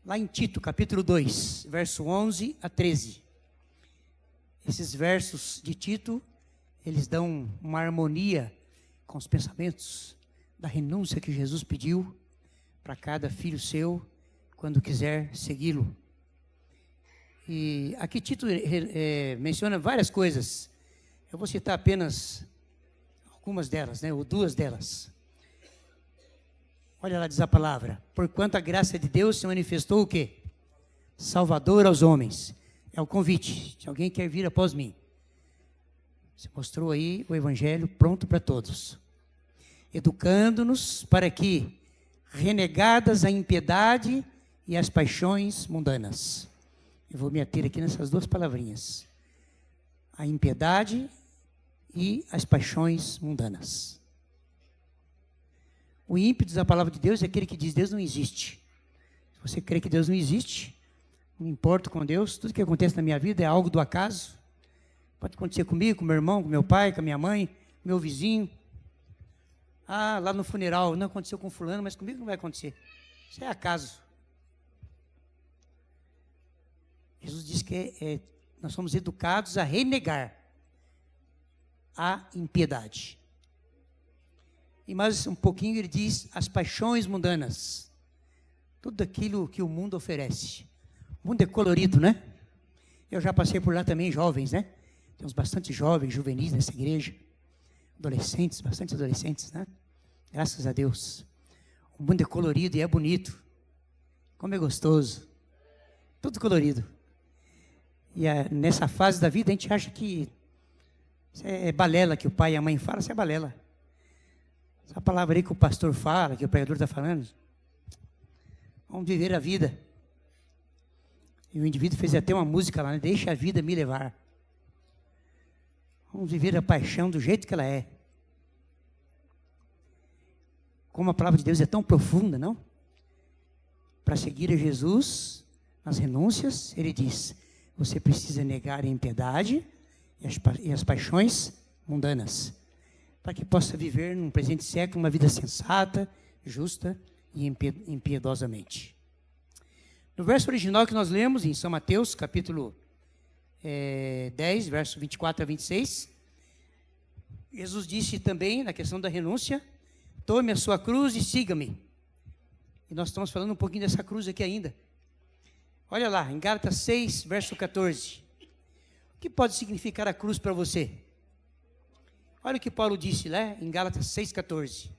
Speaker 11: Lá em Tito, capítulo 2, verso 11 a 13. Esses versos de Tito, eles dão uma harmonia com os pensamentos da renúncia que Jesus pediu para cada filho seu, quando quiser segui-lo. E aqui Tito menciona várias coisas. Eu vou citar apenas algumas delas, ou duas delas. Olha lá, diz a palavra. Porquanto a graça de Deus se manifestou o quê? Salvador aos homens. É o convite. Se alguém quer vir após mim. Você mostrou aí o evangelho pronto para todos. Educando-nos para que, renegadas a impiedade e as paixões mundanas. Eu vou me ater aqui nessas duas palavrinhas. A impiedade e as paixões mundanas. O ímpio, diz a palavra de Deus, é aquele que diz Deus não existe. Se você crê que Deus não existe, não importa com Deus, tudo que acontece na minha vida é algo do acaso. Pode acontecer comigo, com meu irmão, com meu pai, com a minha mãe, com meu vizinho. Ah, lá no funeral, não aconteceu com fulano, mas comigo não vai acontecer. Isso é acaso. Jesus diz que nós somos educados a renegar a impiedade. E mais um pouquinho ele diz as paixões mundanas. Tudo aquilo que o mundo oferece. O mundo é colorido, né? Eu já passei por lá também, jovens, né? Temos bastante jovens, juvenis nessa igreja. Adolescentes, bastante adolescentes, né? Graças a Deus. O mundo é colorido e é bonito. Como é gostoso. Tudo colorido. E nessa fase da vida a gente acha que isso é balela que o pai e a mãe falam, isso é balela. Essa palavra aí que o pastor fala, que o pregador está falando. Vamos viver a vida. E o indivíduo fez até uma música lá, né? Deixa a vida me levar. Vamos viver a paixão do jeito que ela é. Como a palavra de Deus é tão profunda, não? Para seguir a Jesus, nas renúncias, ele diz, você precisa negar a impiedade e as paixões mundanas, para que possa viver num presente século uma vida sensata, justa e impiedosamente. No verso original que nós lemos, em São Mateus, capítulo 10, verso 24 a 26, Jesus disse também, na questão da renúncia, tome a sua cruz e siga-me. E nós estamos falando um pouquinho dessa cruz aqui ainda. Olha lá, em Gálatas 6, verso 14. O que pode significar a cruz para você? Olha o que Paulo disse lá em Gálatas 6, 14.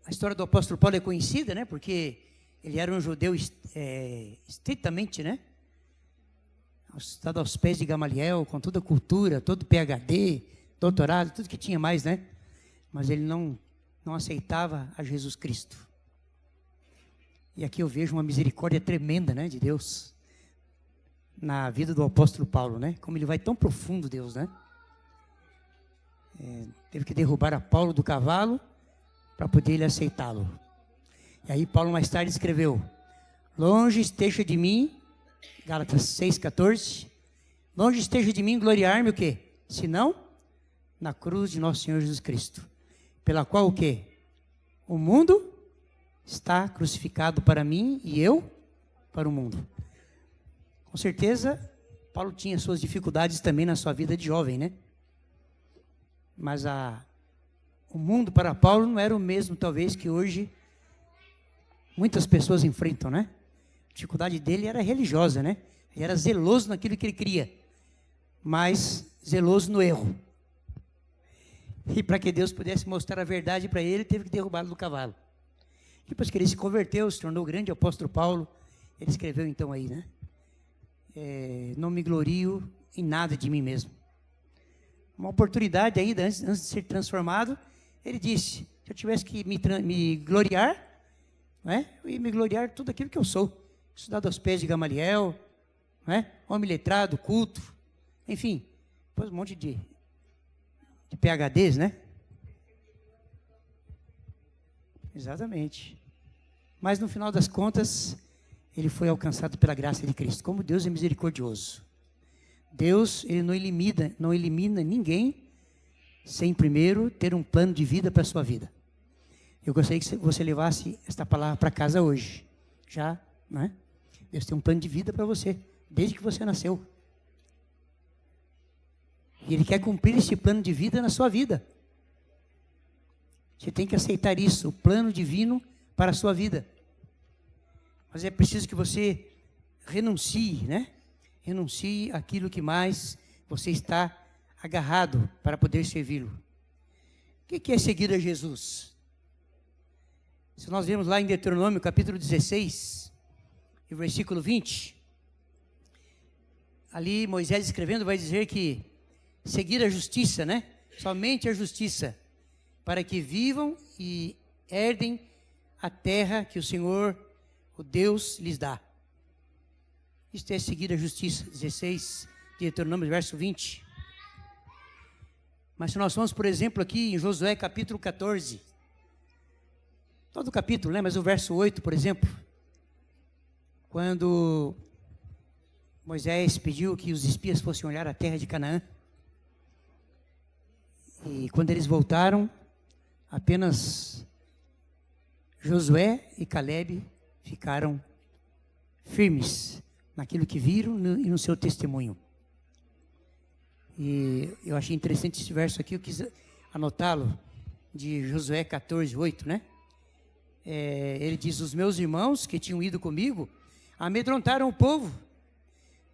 Speaker 11: A história do apóstolo Paulo é conhecida, né? Porque ele era um judeu estritamente, né? Estado aos pés de Gamaliel, com toda a cultura, todo PhD, doutorado, tudo que tinha mais, né? Mas ele não aceitava a Jesus Cristo. E aqui eu vejo uma misericórdia tremenda, né, de Deus na vida do apóstolo Paulo, né? Como ele vai tão profundo, Deus, né? Teve que derrubar a Paulo do cavalo para poder ele aceitá-lo. E aí Paulo mais tarde escreveu: longe esteja de mim, Gálatas 6,14, longe esteja de mim gloriar-me o quê? Senão na cruz de nosso Senhor Jesus Cristo, pela qual o quê? O mundo está crucificado para mim e eu para o mundo. Com certeza, Paulo tinha suas dificuldades também na sua vida de jovem, né? Mas o mundo para Paulo não era o mesmo, talvez, que hoje muitas pessoas enfrentam, né? A dificuldade dele era religiosa, né? Ele era zeloso naquilo que ele queria, mas zeloso no erro. E para que Deus pudesse mostrar a verdade para ele, teve que derrubá-lo do cavalo. Depois que ele se converteu, se tornou o grande apóstolo Paulo, ele escreveu então aí, né? Não me glorio em nada de mim mesmo. Uma oportunidade ainda, antes de ser transformado, ele disse, se eu tivesse que me gloriar, não é? Eu ia me gloriar tudo aquilo que eu sou. Estudado aos pés de Gamaliel, não é? Homem letrado, culto, enfim, depois um monte de PhDs, né? Exatamente. Mas no final das contas, ele foi alcançado pela graça de Cristo. Como Deus é misericordioso. Deus, ele não elimina ninguém sem primeiro ter um plano de vida para a sua vida. Eu gostaria que você levasse esta palavra para casa hoje. Já, não é? Deus tem um plano de vida para você, desde que você nasceu. E Ele quer cumprir esse plano de vida na sua vida. Você tem que aceitar isso, o plano divino para a sua vida. Mas é preciso que você renuncie, né? Renuncie aquilo que mais você está agarrado para poder servi-lo. O que é seguir a Jesus? Se nós vemos lá em Deuteronômio, capítulo 16, e versículo 20, ali Moisés escrevendo vai dizer que seguir a justiça, né? Somente a justiça, para que vivam e herdem a terra que o Senhor, o Deus, lhes dá. Isto é seguir a justiça, 16, Deuteronômio, verso 20. Mas se nós vamos, por exemplo, aqui em Josué, capítulo 14, todo o capítulo, né? Mas o verso 8, por exemplo, quando Moisés pediu que os espias fossem olhar a terra de Canaã, e quando eles voltaram, apenas Josué e Calebe ficaram firmes naquilo que viram e no seu testemunho. E eu achei interessante esse verso aqui, eu quis anotá-lo, de Josué 14, 8, né? Ele diz, os meus irmãos que tinham ido comigo, amedrontaram o povo,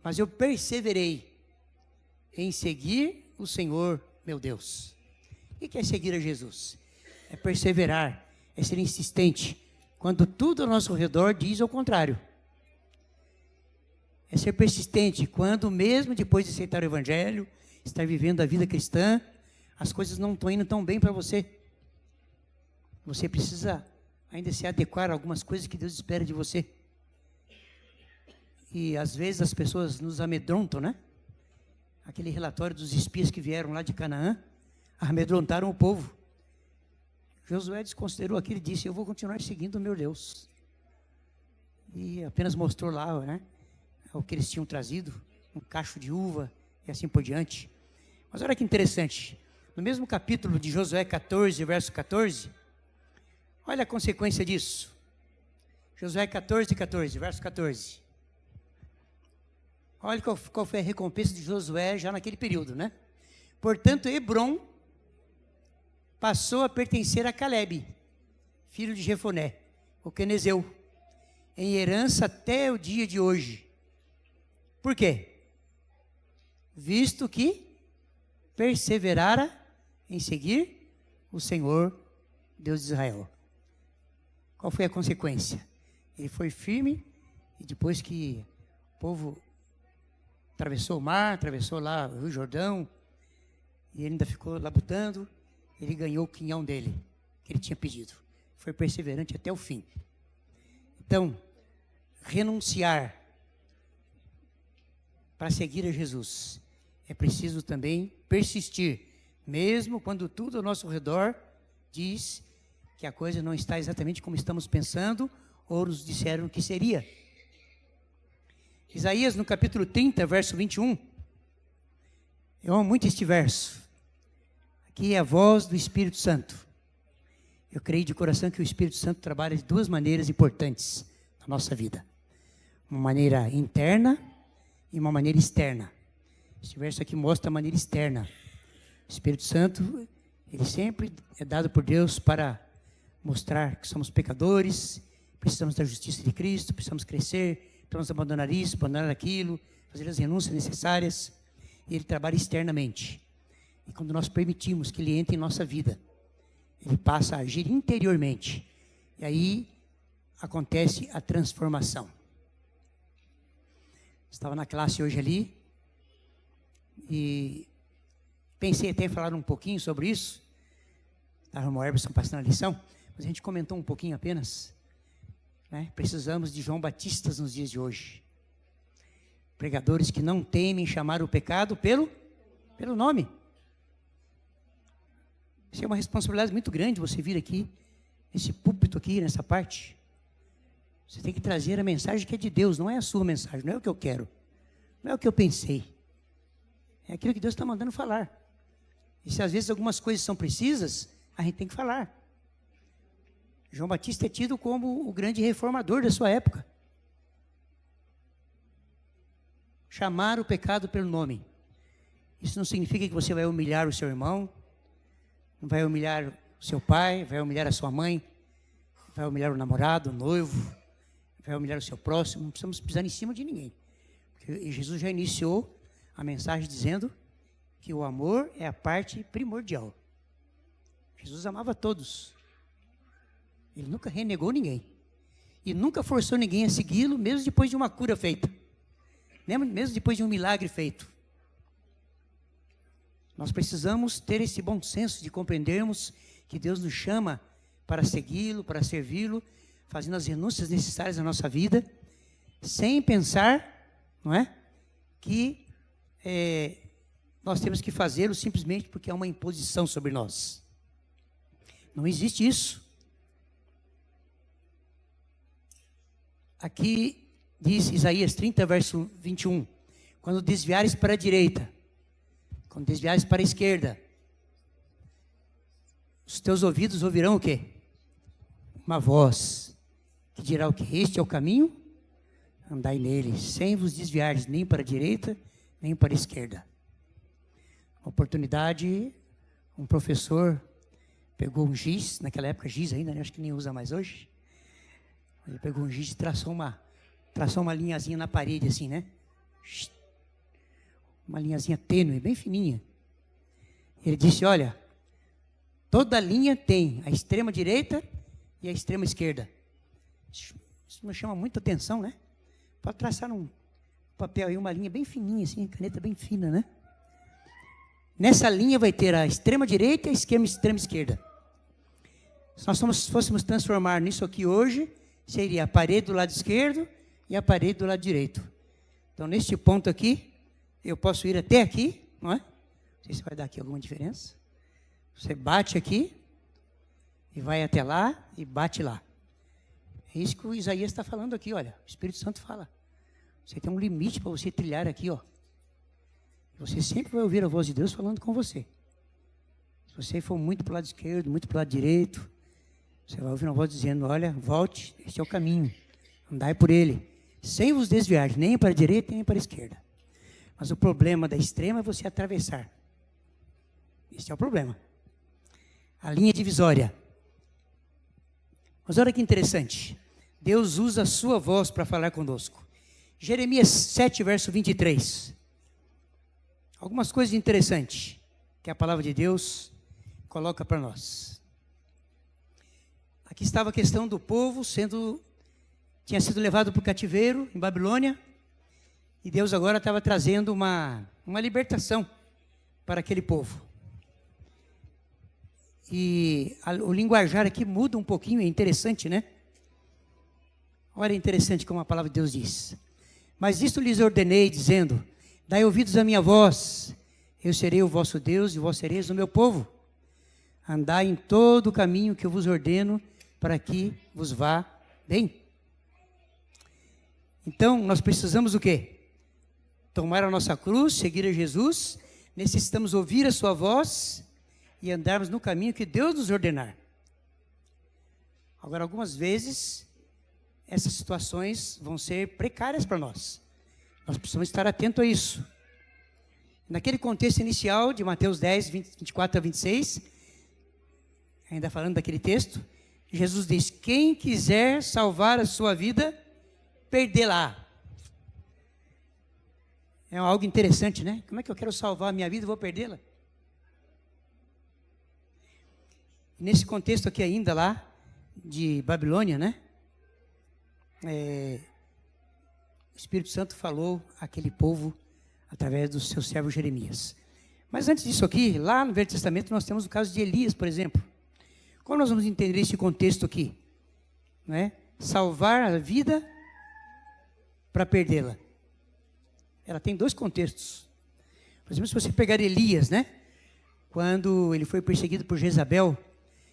Speaker 11: mas eu perseverei em seguir o Senhor, meu Deus. O que é seguir a Jesus? É perseverar, é ser insistente, quando tudo ao nosso redor diz ao contrário. É ser persistente, quando mesmo depois de aceitar o Evangelho, estar vivendo a vida cristã, as coisas não estão indo tão bem para você. Você precisa ainda se adequar a algumas coisas que Deus espera de você. E às vezes as pessoas nos amedrontam, né? Aquele relatório dos espias que vieram lá de Canaã, amedrontaram o povo. Josué desconsiderou aquilo e disse, eu vou continuar seguindo o meu Deus. E apenas mostrou lá, né, o que eles tinham trazido, um cacho de uva e assim por diante. Mas olha que interessante, no mesmo capítulo de Josué 14, verso 14, olha a consequência disso. Josué 14, 14, verso 14. Olha qual foi a recompensa de Josué já naquele período, né? Portanto, Hebrom passou a pertencer a Calebe, filho de Jefoné, o quenezeu, em herança até o dia de hoje. Por quê? Visto que perseverara em seguir o Senhor, Deus de Israel. Qual foi a consequência? Ele foi firme, e depois que o povo atravessou o mar, atravessou lá o Rio Jordão, e ele ainda ficou labutando, ele ganhou o quinhão dele, que ele tinha pedido. Foi perseverante até o fim. Então, renunciar para seguir a Jesus, é preciso também persistir, mesmo quando tudo ao nosso redor diz que a coisa não está exatamente como estamos pensando, ou nos disseram que seria. Isaías, no capítulo 30, verso 21, eu amo muito este verso. Aqui é a voz do Espírito Santo. Eu creio de coração que o Espírito Santo trabalha de duas maneiras importantes na nossa vida. Uma maneira interna em uma maneira externa. Esse verso aqui mostra a maneira externa. O Espírito Santo, ele sempre é dado por Deus para mostrar que somos pecadores, precisamos da justiça de Cristo, precisamos crescer, precisamos abandonar isso, abandonar aquilo, fazer as renúncias necessárias. E ele trabalha externamente. E quando nós permitimos que ele entre em nossa vida, ele passa a agir interiormente. E aí acontece a transformação. Estava na classe hoje ali e pensei até em falar um pouquinho sobre isso. Estava o Herberson passando a lição, mas a gente comentou um pouquinho apenas. Né? Precisamos de João Batistas nos dias de hoje. Pregadores que não temem chamar o pecado pelo nome. Isso é uma responsabilidade muito grande, você vir aqui, nesse púlpito aqui, nessa parte. Você tem que trazer a mensagem que é de Deus, não é a sua mensagem, não é o que eu quero, não é o que eu pensei. É aquilo que Deus está mandando falar. E se às vezes algumas coisas são precisas, a gente tem que falar. João Batista é tido como o grande reformador da sua época. Chamar o pecado pelo nome. Isso não significa que você vai humilhar o seu irmão, não vai humilhar o seu pai, vai humilhar a sua mãe, vai humilhar o namorado, o noivo, vai humilhar o seu próximo. Não precisamos pisar em cima de ninguém. Porque Jesus já iniciou a mensagem dizendo que o amor é a parte primordial. Jesus amava todos. Ele nunca renegou ninguém. E nunca forçou ninguém a segui-lo, mesmo depois de uma cura feita. Mesmo depois de um milagre feito. Nós precisamos ter esse bom senso de compreendermos que Deus nos chama para segui-lo, para servi-lo, fazendo as renúncias necessárias na nossa vida, sem pensar, não é, que nós temos que fazê-lo simplesmente porque é uma imposição sobre nós. Não existe isso. Aqui diz Isaías 30, verso 21, quando desviares para a direita, quando desviares para a esquerda, os teus ouvidos ouvirão o quê? Uma voz que dirá o quê? Este é o caminho, andai nele, sem vos desviares nem para a direita, nem para a esquerda. Uma oportunidade, um professor pegou um giz, naquela época giz ainda, né? Acho que nem usa mais hoje. Ele pegou um giz e traçou uma linhazinha na parede assim, né? Uma linhazinha tênue, bem fininha. Ele disse, olha, toda linha tem a extrema direita e a extrema esquerda. Isso me chama muita atenção, né? Pode traçar num papel aí uma linha bem fininha assim, caneta bem fina, né? Nessa linha vai ter a extrema direita e a extrema esquerda. Se nós fôssemos transformar nisso aqui hoje, seria a parede do lado esquerdo e a parede do lado direito. Então, neste ponto aqui, eu posso ir até aqui, não é? Não sei se vai dar aqui alguma diferença. Você bate aqui e vai até lá e bate lá. É isso que o Isaías está falando aqui, olha. O Espírito Santo fala. Você tem um limite para você trilhar aqui, ó. Você sempre vai ouvir a voz de Deus falando com você. Se você for muito para o lado esquerdo, muito para o lado direito, você vai ouvir uma voz dizendo, olha, volte, este é o caminho, andai por ele, sem vos desviar, nem para a direita, nem para a esquerda. Mas o problema da extrema é você atravessar. Este é o problema. A linha divisória. Mas olha que interessante. Deus usa a sua voz para falar conosco. Jeremias 7, verso 23. Algumas coisas interessantes que a palavra de Deus coloca para nós. Aqui estava a questão do povo tinha sido levado para o cativeiro em Babilônia, e Deus agora estava trazendo uma libertação para aquele povo. E o linguajar aqui muda um pouquinho, é interessante, né? Olha, é interessante como a palavra de Deus diz. Mas isto lhes ordenei, dizendo, dai ouvidos à minha voz, eu serei o vosso Deus e vós sereis o meu povo. Andai em todo o caminho que eu vos ordeno, para que vos vá bem. Então, nós precisamos o quê? Tomar a nossa cruz, seguir a Jesus, necessitamos ouvir a sua voz e andarmos no caminho que Deus nos ordenar. Agora, algumas vezes, essas situações vão ser precárias para nós. Nós precisamos estar atentos a isso. Naquele contexto inicial de Mateus 10, 24 a 26, ainda falando daquele texto, Jesus diz: quem quiser salvar a sua vida, perdê-la. É algo interessante, né? Como é que eu quero salvar a minha vida e vou perdê-la? Nesse contexto aqui ainda lá, de Babilônia, né? O Espírito Santo falou àquele povo através do seu servo Jeremias. Mas antes disso aqui, lá no Velho Testamento, nós temos o caso de Elias, por exemplo. Como nós vamos entender esse contexto aqui? Não é? Salvar a vida para perdê-la. Ela tem dois contextos. Por exemplo, se você pegar Elias, né? Quando ele foi perseguido por Jezabel,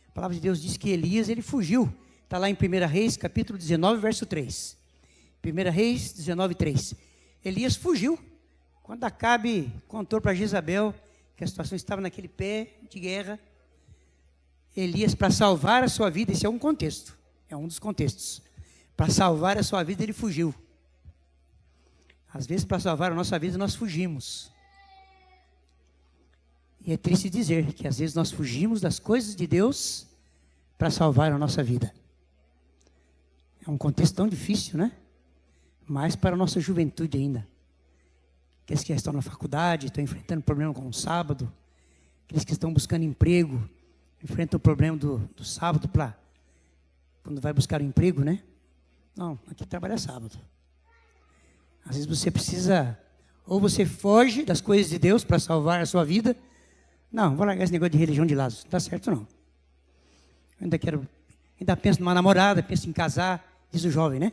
Speaker 11: a palavra de Deus diz que Elias, ele fugiu. Está lá em 1 Reis, capítulo 19, verso 3. 1 Reis 19, 3. Elias fugiu. Quando Acabe contou para Jezabel que a situação estava naquele pé de guerra, Elias, para salvar a sua vida, esse é um contexto, é um dos contextos. Para salvar a sua vida, ele fugiu. Às vezes, para salvar a nossa vida, nós fugimos. E é triste dizer que às vezes nós fugimos das coisas de Deus para salvar a nossa vida. É um contexto tão difícil, né? Mas para a nossa juventude ainda. Aqueles que estão na faculdade, estão enfrentando problema com o sábado. Aqueles que estão buscando emprego, enfrentam o problema do sábado para quando vai buscar um emprego, né? Não, aqui trabalha sábado. Às vezes você precisa, ou você foge das coisas de Deus para salvar a sua vida. Não, vou largar esse negócio de religião de lado, não está certo não. Eu ainda penso numa namorada, penso em casar, diz o jovem, né?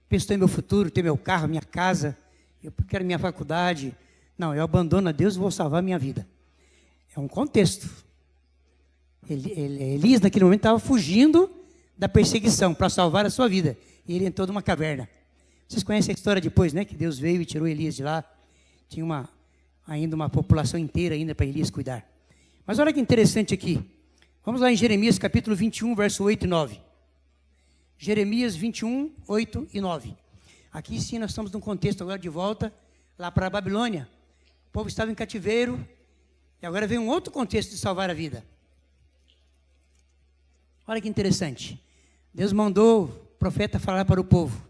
Speaker 11: Penso em meu futuro, ter meu carro, minha casa, eu quero minha faculdade. Não, eu abandono a Deus e vou salvar a minha vida. É um contexto. Elias, naquele momento, estava fugindo da perseguição para salvar a sua vida. E ele entrou numa caverna. Vocês conhecem a história depois, né? Que Deus veio e tirou Elias de lá. Tinha ainda uma população inteira ainda para Elias cuidar. Mas olha que interessante aqui. Vamos lá em Jeremias capítulo 21, verso 8 e 9. Jeremias 21, 8 e 9. Aqui sim nós estamos num contexto agora de volta lá para a Babilônia. O povo estava em cativeiro e agora vem um outro contexto de salvar a vida. Olha que interessante. Deus mandou o profeta falar para o povo.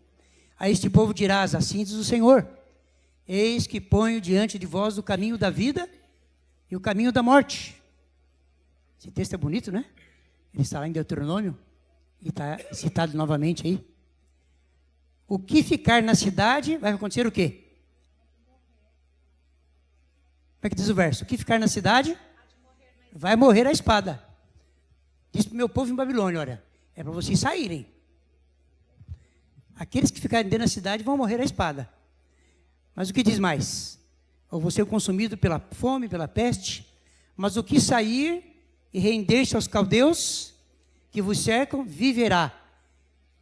Speaker 11: A este povo dirás, assim diz o Senhor: eis que ponho diante de vós o caminho da vida e o caminho da morte. Esse texto é bonito, né? Ele está lá em Deuteronômio e está citado novamente aí. O que ficar na cidade, vai acontecer o quê? Como é que diz o verso? O que ficar na cidade, vai morrer a espada. Diz para o meu povo em Babilônia, olha, é para vocês saírem. Aqueles que ficarem dentro da cidade vão morrer a espada. Mas o que diz mais? Ou vão ser consumidos pela fome, pela peste. Mas o que sair e render-se aos caldeus que vos cercam, viverá.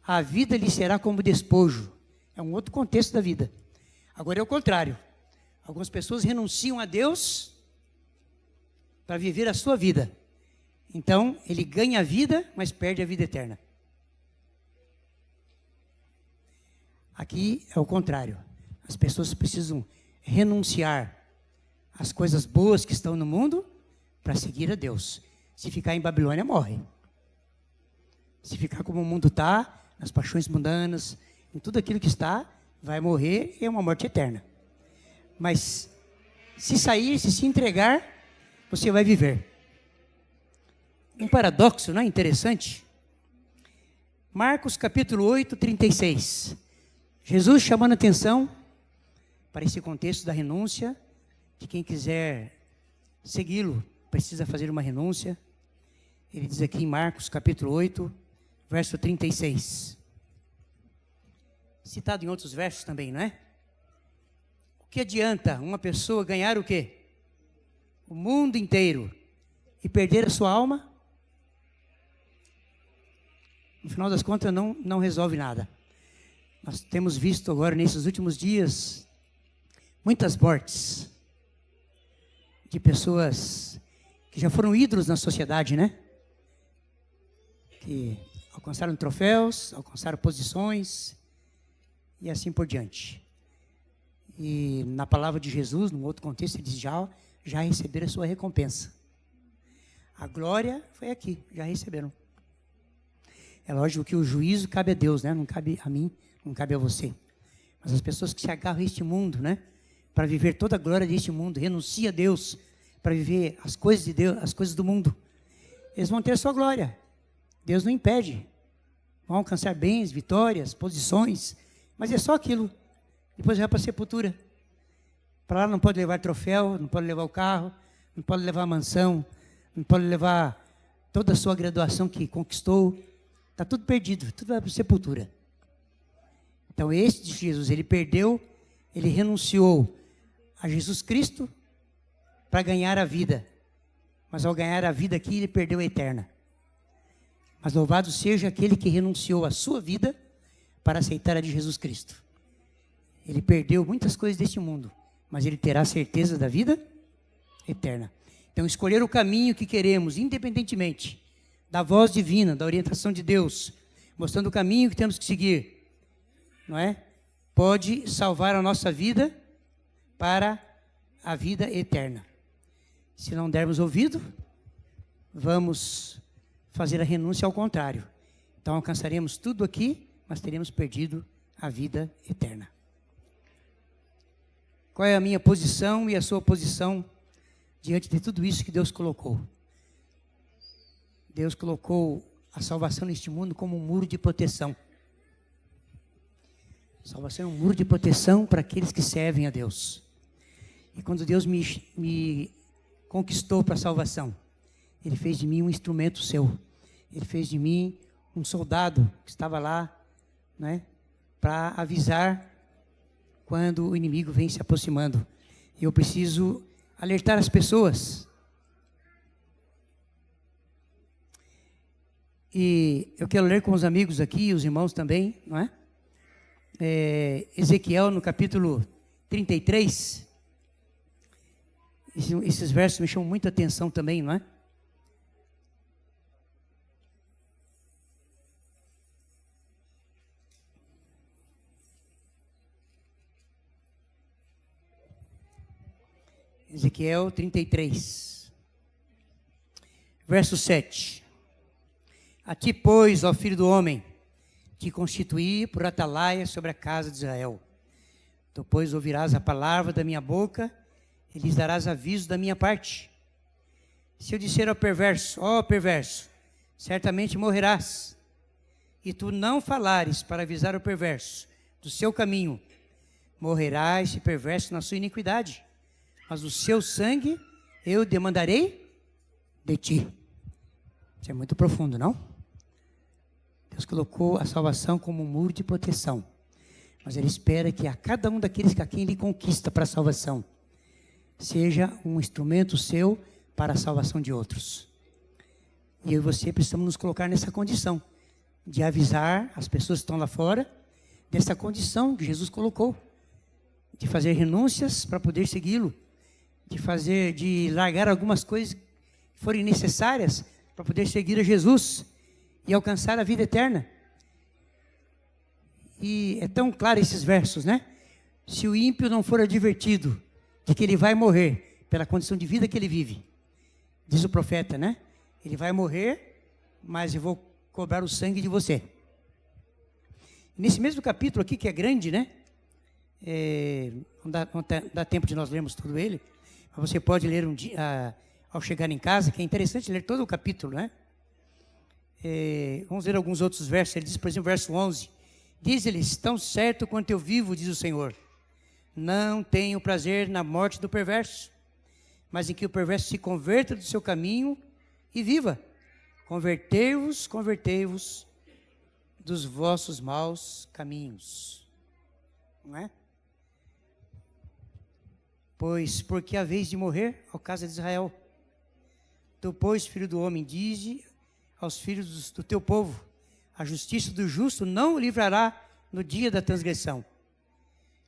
Speaker 11: A vida lhe será como despojo. É um outro contexto da vida. Agora é o contrário. Algumas pessoas renunciam a Deus para viver a sua vida. Então, ele ganha a vida, mas perde a vida eterna. Aqui é o contrário. As pessoas precisam renunciar às coisas boas que estão no mundo para seguir a Deus. Se ficar em Babilônia, morre. Se ficar como o mundo está, nas paixões mundanas, em tudo aquilo que está, vai morrer e é uma morte eterna. Mas se sair, se entregar, você vai viver. Um paradoxo, não é interessante? Marcos capítulo 8, 36. Jesus chamando a atenção para esse contexto da renúncia, de quem quiser segui-lo, precisa fazer uma renúncia. Ele diz aqui em Marcos capítulo 8, verso 36. Citado em outros versos também, não é? O que adianta uma pessoa ganhar o quê? O mundo inteiro e perder a sua alma? No final das contas, não resolve nada. Nós temos visto agora, nesses últimos dias, muitas mortes de pessoas que já foram ídolos na sociedade, né? Que alcançaram troféus, alcançaram posições e assim por diante. E na palavra de Jesus, num outro contexto, ele diz, já receberam a sua recompensa. A glória foi aqui, já receberam. É lógico que o juízo cabe a Deus, né? Não cabe a mim, não cabe a você. Mas as pessoas que se agarram a este mundo, né? Para viver toda a glória deste mundo, renuncia a Deus, para viver as coisas de Deus, as coisas do mundo, eles vão ter a sua glória. Deus não impede. Vão alcançar bens, vitórias, posições, mas é só aquilo. Depois vai para a sepultura. Para lá não pode levar troféu, não pode levar o carro, não pode levar a mansão, não pode levar toda a sua graduação que conquistou. Está tudo perdido, tudo vai para a sepultura. Então esse de Jesus, ele perdeu, ele renunciou a Jesus Cristo para ganhar a vida. Mas ao ganhar a vida aqui, ele perdeu a eterna. Mas louvado seja aquele que renunciou à sua vida para aceitar a de Jesus Cristo. Ele perdeu muitas coisas deste mundo, mas ele terá certeza da vida eterna. Então, escolher o caminho que queremos, independentemente da voz divina, da orientação de Deus, mostrando o caminho que temos que seguir, não é? Pode salvar a nossa vida para a vida eterna. Se não dermos ouvido, vamos fazer a renúncia ao contrário. Então alcançaremos tudo aqui, mas teremos perdido a vida eterna. Qual é a minha posição e a sua posição diante de tudo isso que Deus colocou? Deus colocou a salvação neste mundo como um muro de proteção. Salvação é um muro de proteção para aqueles que servem a Deus. E quando Deus me conquistou para a salvação, Ele fez de mim um instrumento seu. Ele fez de mim um soldado que estava lá, né, para avisar quando o inimigo vem se aproximando. Eu preciso alertar as pessoas. E eu quero ler com os amigos aqui, os irmãos também, não é? Ezequiel, no capítulo 33. Esses versos me chamam muita atenção também, não é? Ezequiel 33, verso 7. A ti, pois, ó filho do homem, te constituí por atalaia sobre a casa de Israel. Tu, pois, ouvirás a palavra da minha boca e lhes darás aviso da minha parte. Se eu disser ao perverso, ó perverso, certamente morrerás, e tu não falares para avisar o perverso do seu caminho, morrerá esse perverso na sua iniquidade, mas o seu sangue eu demandarei de ti. Isso é muito profundo, não? Deus colocou a salvação como um muro de proteção, mas Ele espera que a cada um daqueles a quem Ele conquista para a salvação, seja um instrumento seu para a salvação de outros. E eu e você precisamos nos colocar nessa condição, de avisar as pessoas que estão lá fora, dessa condição que Jesus colocou, de fazer renúncias para poder segui-lo, de largar algumas coisas que forem necessárias para poder seguir a Jesus e alcançar a vida eterna. E é tão claro esses versos, né? Se o ímpio não for advertido de que ele vai morrer pela condição de vida que ele vive, diz o profeta, né? Ele vai morrer, mas eu vou cobrar o sangue de você. Nesse mesmo capítulo aqui, que é grande, né? Não dá tempo de nós lermos todo ele, mas você pode ler um dia, ao chegar em casa, que é interessante ler todo o capítulo, né? Vamos ler alguns outros versos. Ele diz, por exemplo, verso 11, diz-lhes, tão certo quanto eu vivo, diz o Senhor, não tenho prazer na morte do perverso, mas em que o perverso se converta do seu caminho e viva. Convertei-vos dos vossos maus caminhos. Não é? Pois, porque a vez de morrer, ao casa de Israel. Tu, pois, filho do homem, dize aos filhos do teu povo, a justiça do justo não o livrará no dia da transgressão.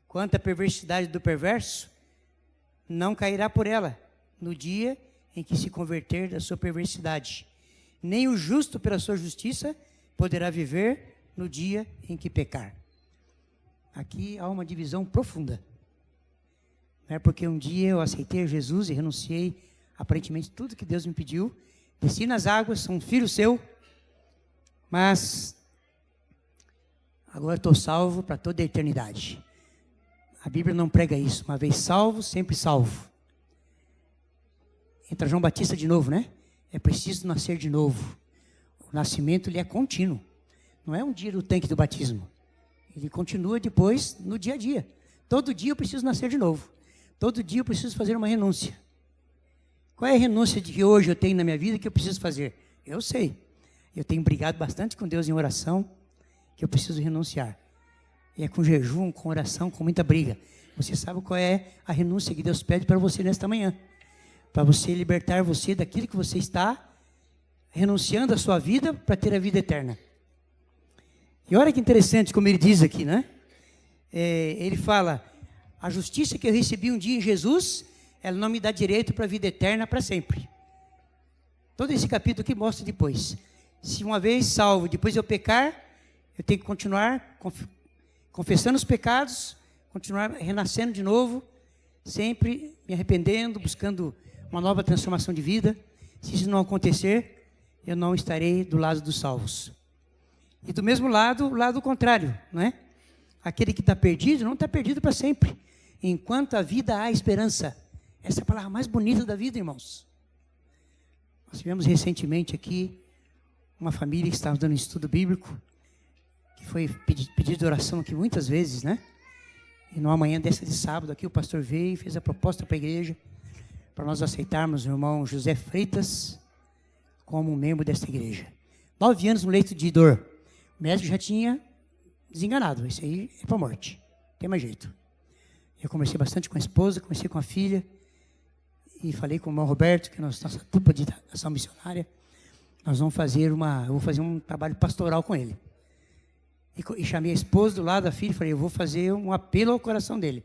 Speaker 11: Quanto à perversidade do perverso, não cairá por ela no dia em que se converter da sua perversidade. Nem o justo pela sua justiça poderá viver no dia em que pecar. Aqui há uma divisão profunda. Não é porque um dia eu aceitei Jesus e renunciei aparentemente tudo que Deus me pediu, desci nas águas, sou um filho seu, mas agora estou salvo para toda a eternidade. A Bíblia não prega isso. Uma vez salvo, sempre salvo. Entra João Batista de novo, né? É preciso nascer de novo. O nascimento ele é contínuo. Não é um dia do tanque do batismo. Ele continua depois no dia a dia. Todo dia eu preciso nascer de novo. Todo dia eu preciso fazer uma renúncia. Qual é a renúncia que hoje eu tenho na minha vida que eu preciso fazer? Eu sei. Eu tenho brigado bastante com Deus em oração, que eu preciso renunciar. E é com jejum, com oração, com muita briga. Você sabe qual é a renúncia que Deus pede para você nesta manhã? Para você libertar você daquilo que você está renunciando à sua vida para ter a vida eterna. E olha que interessante como ele diz aqui, né? Ele fala, a justiça que eu recebi um dia em Jesus, ela não me dá direito para a vida eterna para sempre. Todo esse capítulo aqui mostra depois. Se uma vez salvo, depois eu pecar, eu tenho que continuar confessando os pecados, continuar renascendo de novo, sempre me arrependendo, buscando uma nova transformação de vida. Se isso não acontecer, eu não estarei do lado dos salvos. E do mesmo lado, o lado contrário, não é? Aquele que está perdido, não está perdido para sempre. Enquanto a vida há esperança. Essa é a palavra mais bonita da vida, irmãos. Nós tivemos recentemente aqui uma família que estava dando um estudo bíblico, que foi pedido de oração aqui muitas vezes, né? E numa manhã dessa de sábado aqui, o pastor veio e fez a proposta para a igreja, para nós aceitarmos o irmão José Freitas como membro desta igreja. 9 anos no leito de dor. O médico já tinha desenganado. Isso aí é para a morte. Não tem mais jeito. Eu conversei bastante com a esposa, conversei com a filha, e falei com o irmão Roberto, que é nossa dupla de ação missionária, nós vamos fazer eu vou fazer um trabalho pastoral com ele. E chamei a esposa do lado da filha e falei, eu vou fazer um apelo ao coração dele.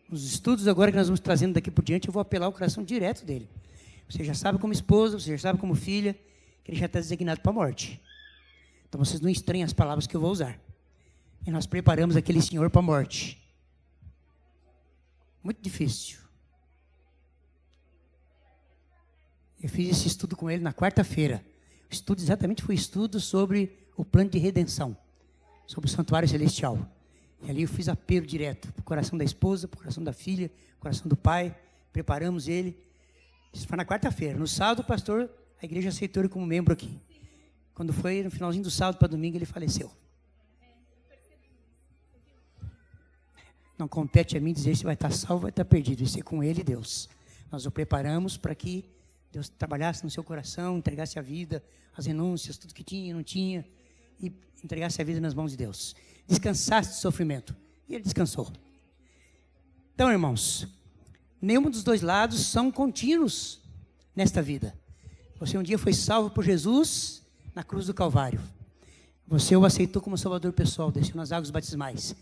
Speaker 11: Nos estudos agora que nós vamos trazendo daqui por diante, eu vou apelar ao coração direto dele. Você já sabe como esposa, você já sabe como filha, que ele já está designado para a morte. Então vocês não estranhem as palavras que eu vou usar. E nós preparamos aquele senhor para a morte. Muito difícil. Eu fiz esse estudo com ele na quarta-feira. O estudo exatamente foi estudo sobre o plano de redenção, sobre o santuário celestial. E ali eu fiz apelo direto para o coração da esposa, para o coração da filha, para o coração do pai. Preparamos ele. Isso foi na quarta-feira. No sábado, o pastor, a igreja aceitou ele como membro aqui. Quando foi no finalzinho do sábado para domingo, ele faleceu. Não compete a mim dizer se vai estar salvo ou vai estar perdido. Isso é com ele e Deus. Nós o preparamos para que Deus trabalhasse no seu coração, entregasse a vida, as renúncias, tudo que tinha e não tinha, e entregasse a vida nas mãos de Deus. Descansasse do sofrimento. E ele descansou. Então, irmãos, nenhum dos dois lados são contínuos nesta vida. Você um dia foi salvo por Jesus na cruz do Calvário. Você o aceitou como salvador pessoal, desceu nas águas batismais.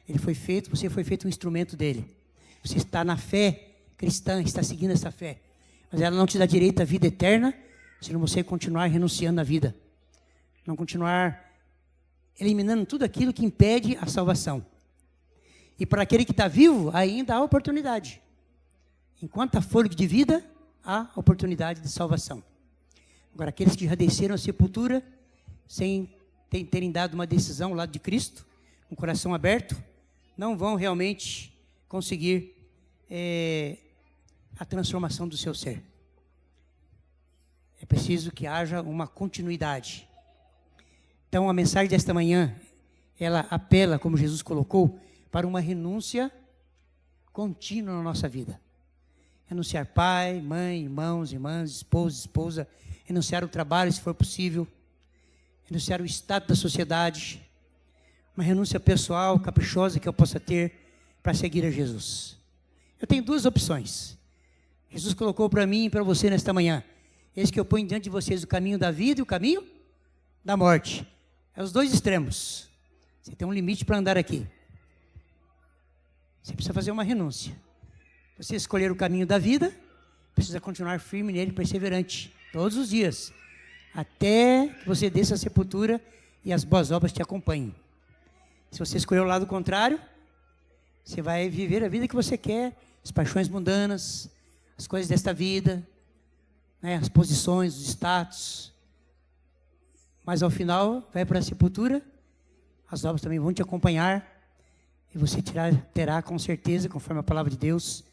Speaker 11: Você foi feito um instrumento dele. Você está na fé cristã, está seguindo essa fé. Mas ela não te dá direito à vida eterna, se não você continuar renunciando à vida. Não continuar eliminando tudo aquilo que impede a salvação. E para aquele que está vivo, ainda há oportunidade. Enquanto há fôlego de vida, há oportunidade de salvação. Agora, aqueles que já desceram à sepultura, sem terem dado uma decisão ao lado de Cristo, com o coração aberto, não vão realmente conseguir a transformação do seu ser. É preciso que haja uma continuidade. Então, a mensagem desta manhã, ela apela, como Jesus colocou, para uma renúncia contínua na nossa vida. Renunciar pai, mãe, irmãos, irmãs, esposa, renunciar o trabalho, se for possível, renunciar o estado da sociedade, uma renúncia pessoal, caprichosa que eu possa ter para seguir a Jesus. Eu tenho 2 opções. Jesus colocou para mim e para você nesta manhã. Eis que eu ponho diante de vocês o caminho da vida e o caminho da morte. É os 2 extremos. Você tem um limite para andar aqui. Você precisa fazer uma renúncia. Você escolher o caminho da vida, precisa continuar firme nele, perseverante, todos os dias, até que você desça à sepultura e as boas obras te acompanhem. Se você escolher o lado contrário, Você vai viver a vida que você quer, as paixões mundanas, as coisas desta vida, né, as posições, os status. Mas ao final, vai para a sepultura, as obras também vão te acompanhar, e você terá com certeza, conforme a palavra de Deus,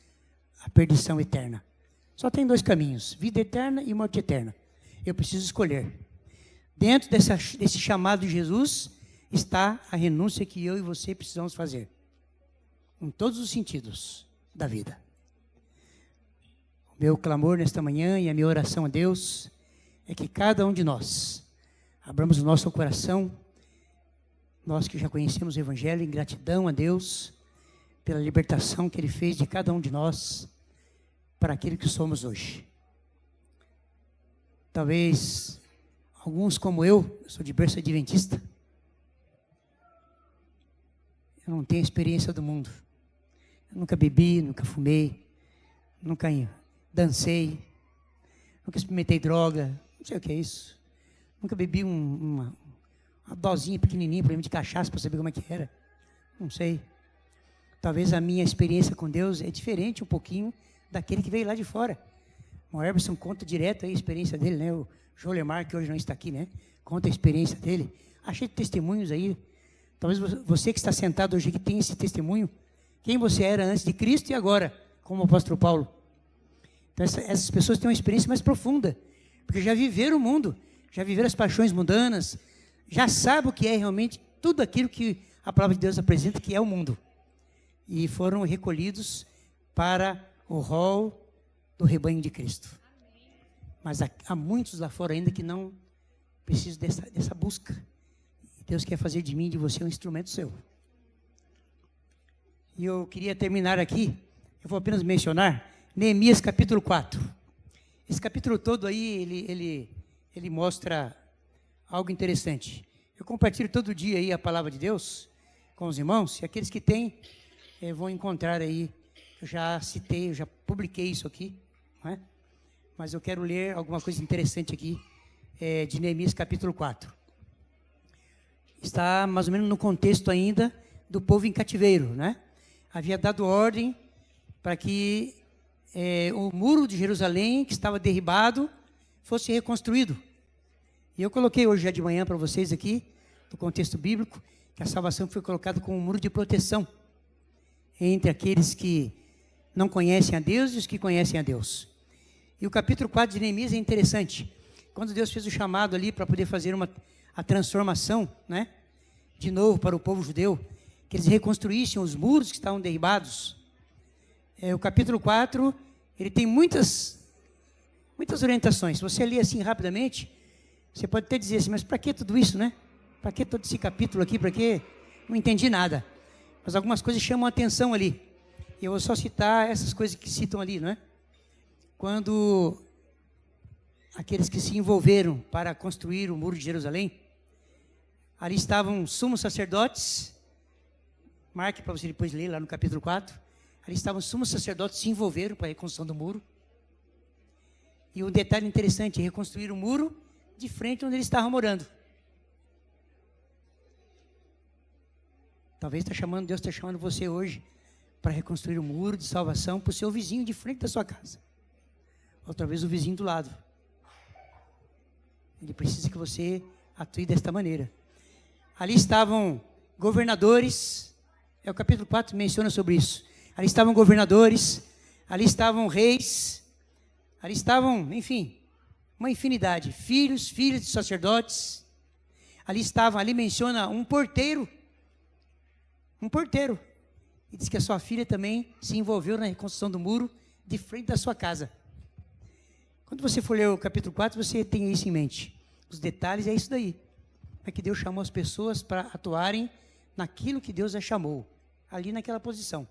Speaker 11: a perdição eterna. Só tem 2 caminhos, vida eterna e morte eterna. Eu preciso escolher. Dentro desse chamado de Jesus, está a renúncia que eu e você precisamos fazer. Em todos os sentidos da vida. O meu clamor nesta manhã e a minha oração a Deus é que cada um de nós abramos o nosso coração, nós que já conhecemos o Evangelho, em gratidão a Deus pela libertação que Ele fez de cada um de nós para aquilo que somos hoje. Talvez alguns como eu sou de berço adventista, eu não tenho experiência do mundo. Eu nunca bebi, nunca fumei, nunca dancei, nunca experimentei droga, não sei o que é isso. Nunca bebi uma dosinha pequenininha para mim de cachaça para saber como é que era. Não sei. Talvez a minha experiência com Deus é diferente um pouquinho daquele que veio lá de fora. O Herberson conta direto aí a experiência dele, né? O João Lemar, que hoje não está aqui, né? Conta a experiência dele. Achei testemunhos aí. Talvez você que está sentado hoje aqui tenha esse testemunho. Quem você era antes de Cristo e agora, como o apóstolo Paulo. Então essas pessoas têm uma experiência mais profunda, porque já viveram o mundo, já viveram as paixões mundanas, já sabem o que é realmente tudo aquilo que a palavra de Deus apresenta, que é o mundo. E foram recolhidos para o rol do rebanho de Cristo. Mas há muitos lá fora ainda que não precisam dessa busca. E Deus quer fazer de mim e de você um instrumento seu. E eu queria terminar aqui, eu vou apenas mencionar Neemias capítulo 4. Esse capítulo todo aí, ele mostra algo interessante. Eu compartilho todo dia aí a palavra de Deus com os irmãos, e aqueles que têm vão encontrar aí, eu já citei, eu já publiquei isso aqui, não é? Mas eu quero ler alguma coisa interessante aqui, de Neemias capítulo 4. Está mais ou menos no contexto ainda do povo em cativeiro, né? Havia dado ordem para que o muro de Jerusalém, que estava derribado, fosse reconstruído. E eu coloquei hoje já de manhã para vocês aqui, no contexto bíblico, que a salvação foi colocada como um muro de proteção entre aqueles que não conhecem a Deus e os que conhecem a Deus. E o capítulo 4 de Neemias é interessante. Quando Deus fez o chamado ali para poder fazer a transformação, né, de novo para o povo judeu, que eles reconstruíssem os muros que estavam derribados. O capítulo 4, ele tem muitas orientações. Se você ler assim rapidamente, você pode até dizer assim, mas para que tudo isso, né? Para que todo esse capítulo aqui? Para que? Não entendi nada. Mas algumas coisas chamam a atenção ali. E eu vou só citar essas coisas que citam ali, não é? Quando aqueles que se envolveram para construir o muro de Jerusalém, ali estavam sumos sacerdotes, marque para você depois ler lá no capítulo 4, ali estavam sumos sacerdotes que se envolveram para a reconstrução do muro. E um detalhe interessante, reconstruir o muro de frente onde eles estavam morando. Talvez Deus está chamando você hoje para reconstruir o muro de salvação para o seu vizinho de frente da sua casa. Ou talvez o vizinho do lado. Ele precisa que você atue desta maneira. Ali estavam governadores, o capítulo 4 menciona sobre isso. Ali estavam governadores, ali estavam reis, ali estavam, enfim, uma infinidade, filhos de sacerdotes. Ali menciona um porteiro, e diz que a sua filha também se envolveu na reconstrução do muro de frente da sua casa. Quando você for ler o capítulo 4, você tem isso em mente. Os detalhes é isso daí. É que Deus chamou as pessoas para atuarem naquilo que Deus as chamou, ali naquela posição.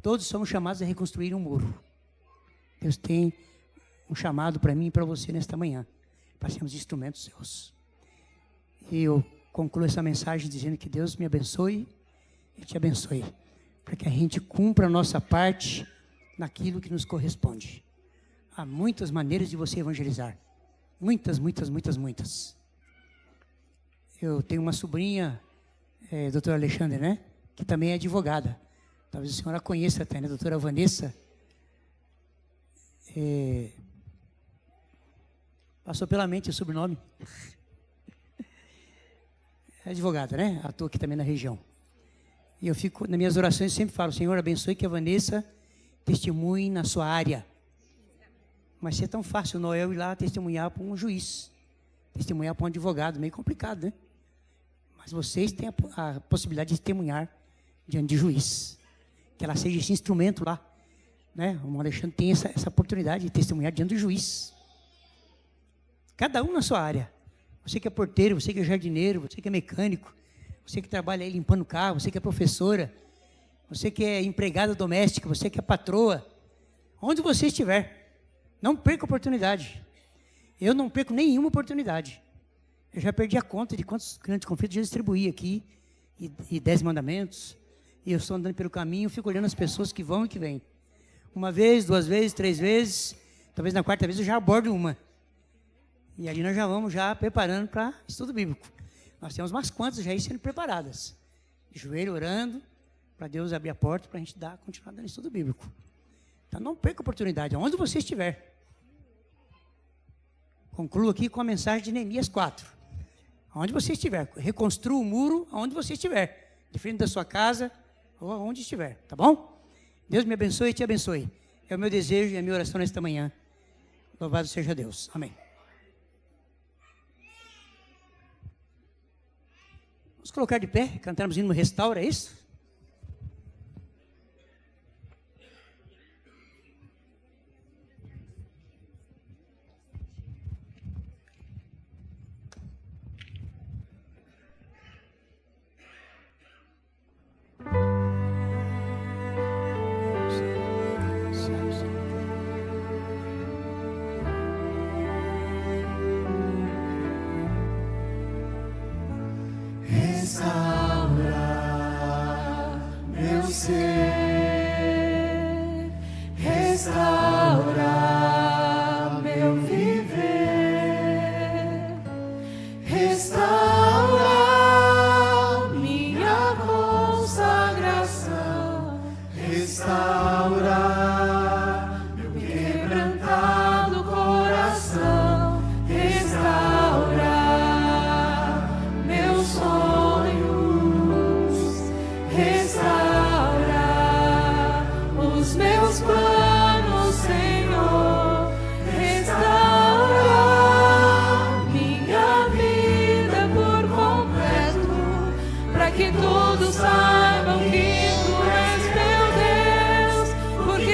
Speaker 11: Todos somos chamados a reconstruir um muro. Deus tem um chamado para mim e para você nesta manhã, para sermos instrumentos seus. E eu concluo essa mensagem dizendo que Deus me abençoe e te abençoe, para que a gente cumpra a nossa parte naquilo que nos corresponde. Há muitas maneiras de você evangelizar. Muitas. Eu tenho uma sobrinha, doutora Alexandre, né? Que também é advogada. talvez a senhora conheça até, né? A doutora Vanessa. Passou pela mente o sobrenome. É advogada, né? Atua aqui também na região. E eu fico, nas minhas orações, sempre falo, Senhor, abençoe que a Vanessa testemunhe na sua área. Mas se é tão fácil o Noel ir lá testemunhar para um juiz, testemunhar para um advogado, meio complicado, né? Mas vocês têm a possibilidade de testemunhar diante de juiz. Que ela seja esse instrumento lá, né? O Alexandre tem essa oportunidade de testemunhar diante do juiz. Cada um na sua área. Você que é porteiro, você que é jardineiro, você que é mecânico, você que trabalha aí limpando o carro, você que é professora, você que é empregada doméstica, você que é patroa, onde você estiver, não perca a oportunidade. Eu não perco nenhuma oportunidade. Eu já perdi a conta de quantos grandes conflitos eu distribuí aqui, e 10 mandamentos, e eu estou andando pelo caminho, fico olhando as pessoas que vão e que vêm. Uma vez, 2 vezes, 3 vezes, talvez na 4ª vez eu já abordo uma. E ali nós já vamos já preparando para estudo bíblico. Nós temos umas quantas já aí sendo preparadas. De joelho, orando, para Deus abrir a porta para a gente continuar dando estudo bíblico. Então não perca a oportunidade, onde você estiver. Concluo aqui com a mensagem de Neemias 4. Onde você estiver, reconstrua o muro onde você estiver. De frente da sua casa ou onde estiver, tá bom? Deus me abençoe e te abençoe. É o meu desejo e a minha oração nesta manhã. Louvado seja Deus. Amém. Vamos colocar de pé, cantarmos hino Restaura, é isso?
Speaker 7: Restaura meu ser, restaura meu viver, restaura minha consagração, restaura meu quebrantado coração, restaura meus sonhos, restaura os meus planos, Senhor, restaura minha vida por completo, para que todos saibam que Tu és meu Deus, porque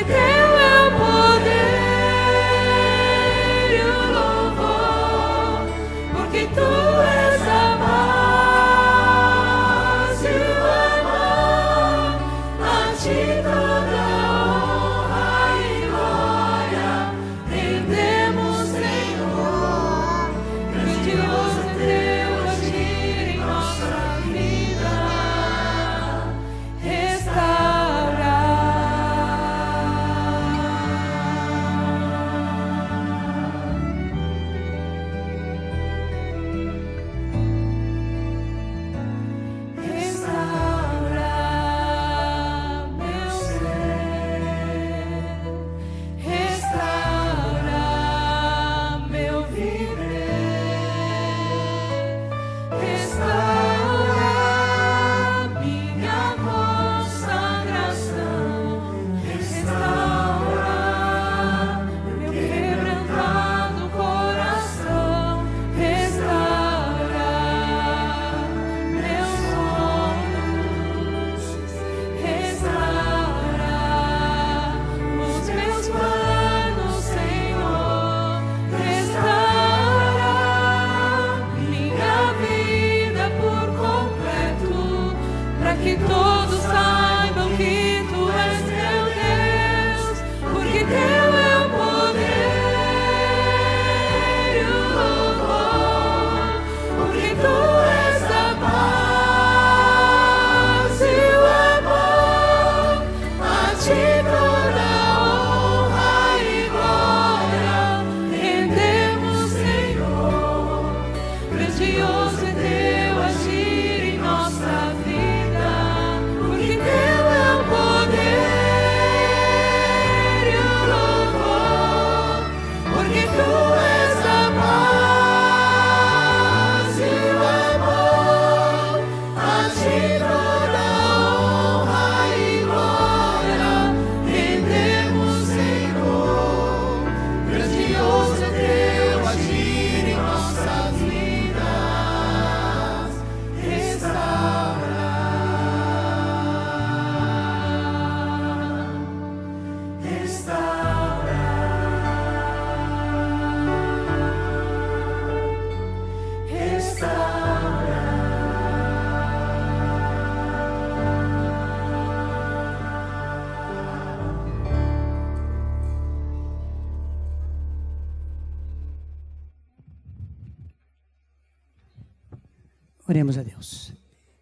Speaker 11: Oremos a Deus.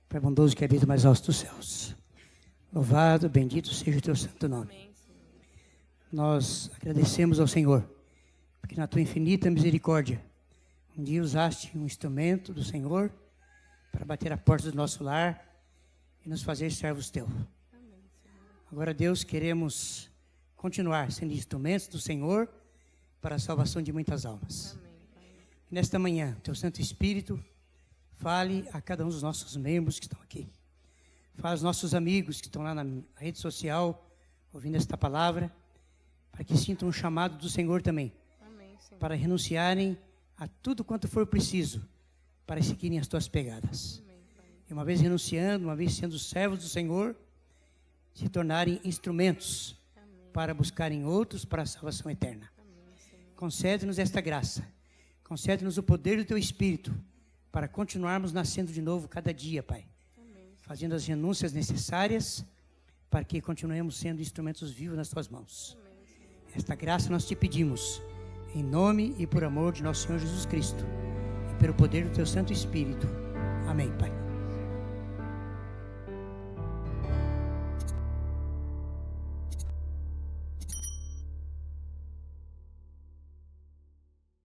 Speaker 11: Pai bondoso que habita o mais alto dos céus. Louvado, bendito seja o teu santo nome. Nós agradecemos ao Senhor, porque na tua infinita misericórdia, um dia usaste um instrumento do Senhor para bater a porta do nosso lar e nos fazer servos teus. Agora, Deus, queremos continuar sendo instrumentos do Senhor para a salvação de muitas almas. E nesta manhã, teu Santo Espírito fale a cada um dos nossos membros que estão aqui. Fale aos nossos amigos que estão lá na rede social, ouvindo esta palavra, para que sintam um chamado do Senhor também, para renunciarem a tudo quanto for preciso, para seguirem as tuas pegadas. E uma vez renunciando, uma vez sendo servos do Senhor, se tornarem instrumentos para buscarem outros para a salvação eterna. Concede-nos esta graça, concede-nos o poder do teu Espírito, para continuarmos nascendo de novo cada dia, Pai, fazendo as renúncias necessárias, para que continuemos sendo instrumentos vivos nas tuas mãos. Esta graça nós te pedimos, em nome e por amor de nosso Senhor Jesus Cristo, e pelo poder do teu Santo Espírito. Amém, Pai.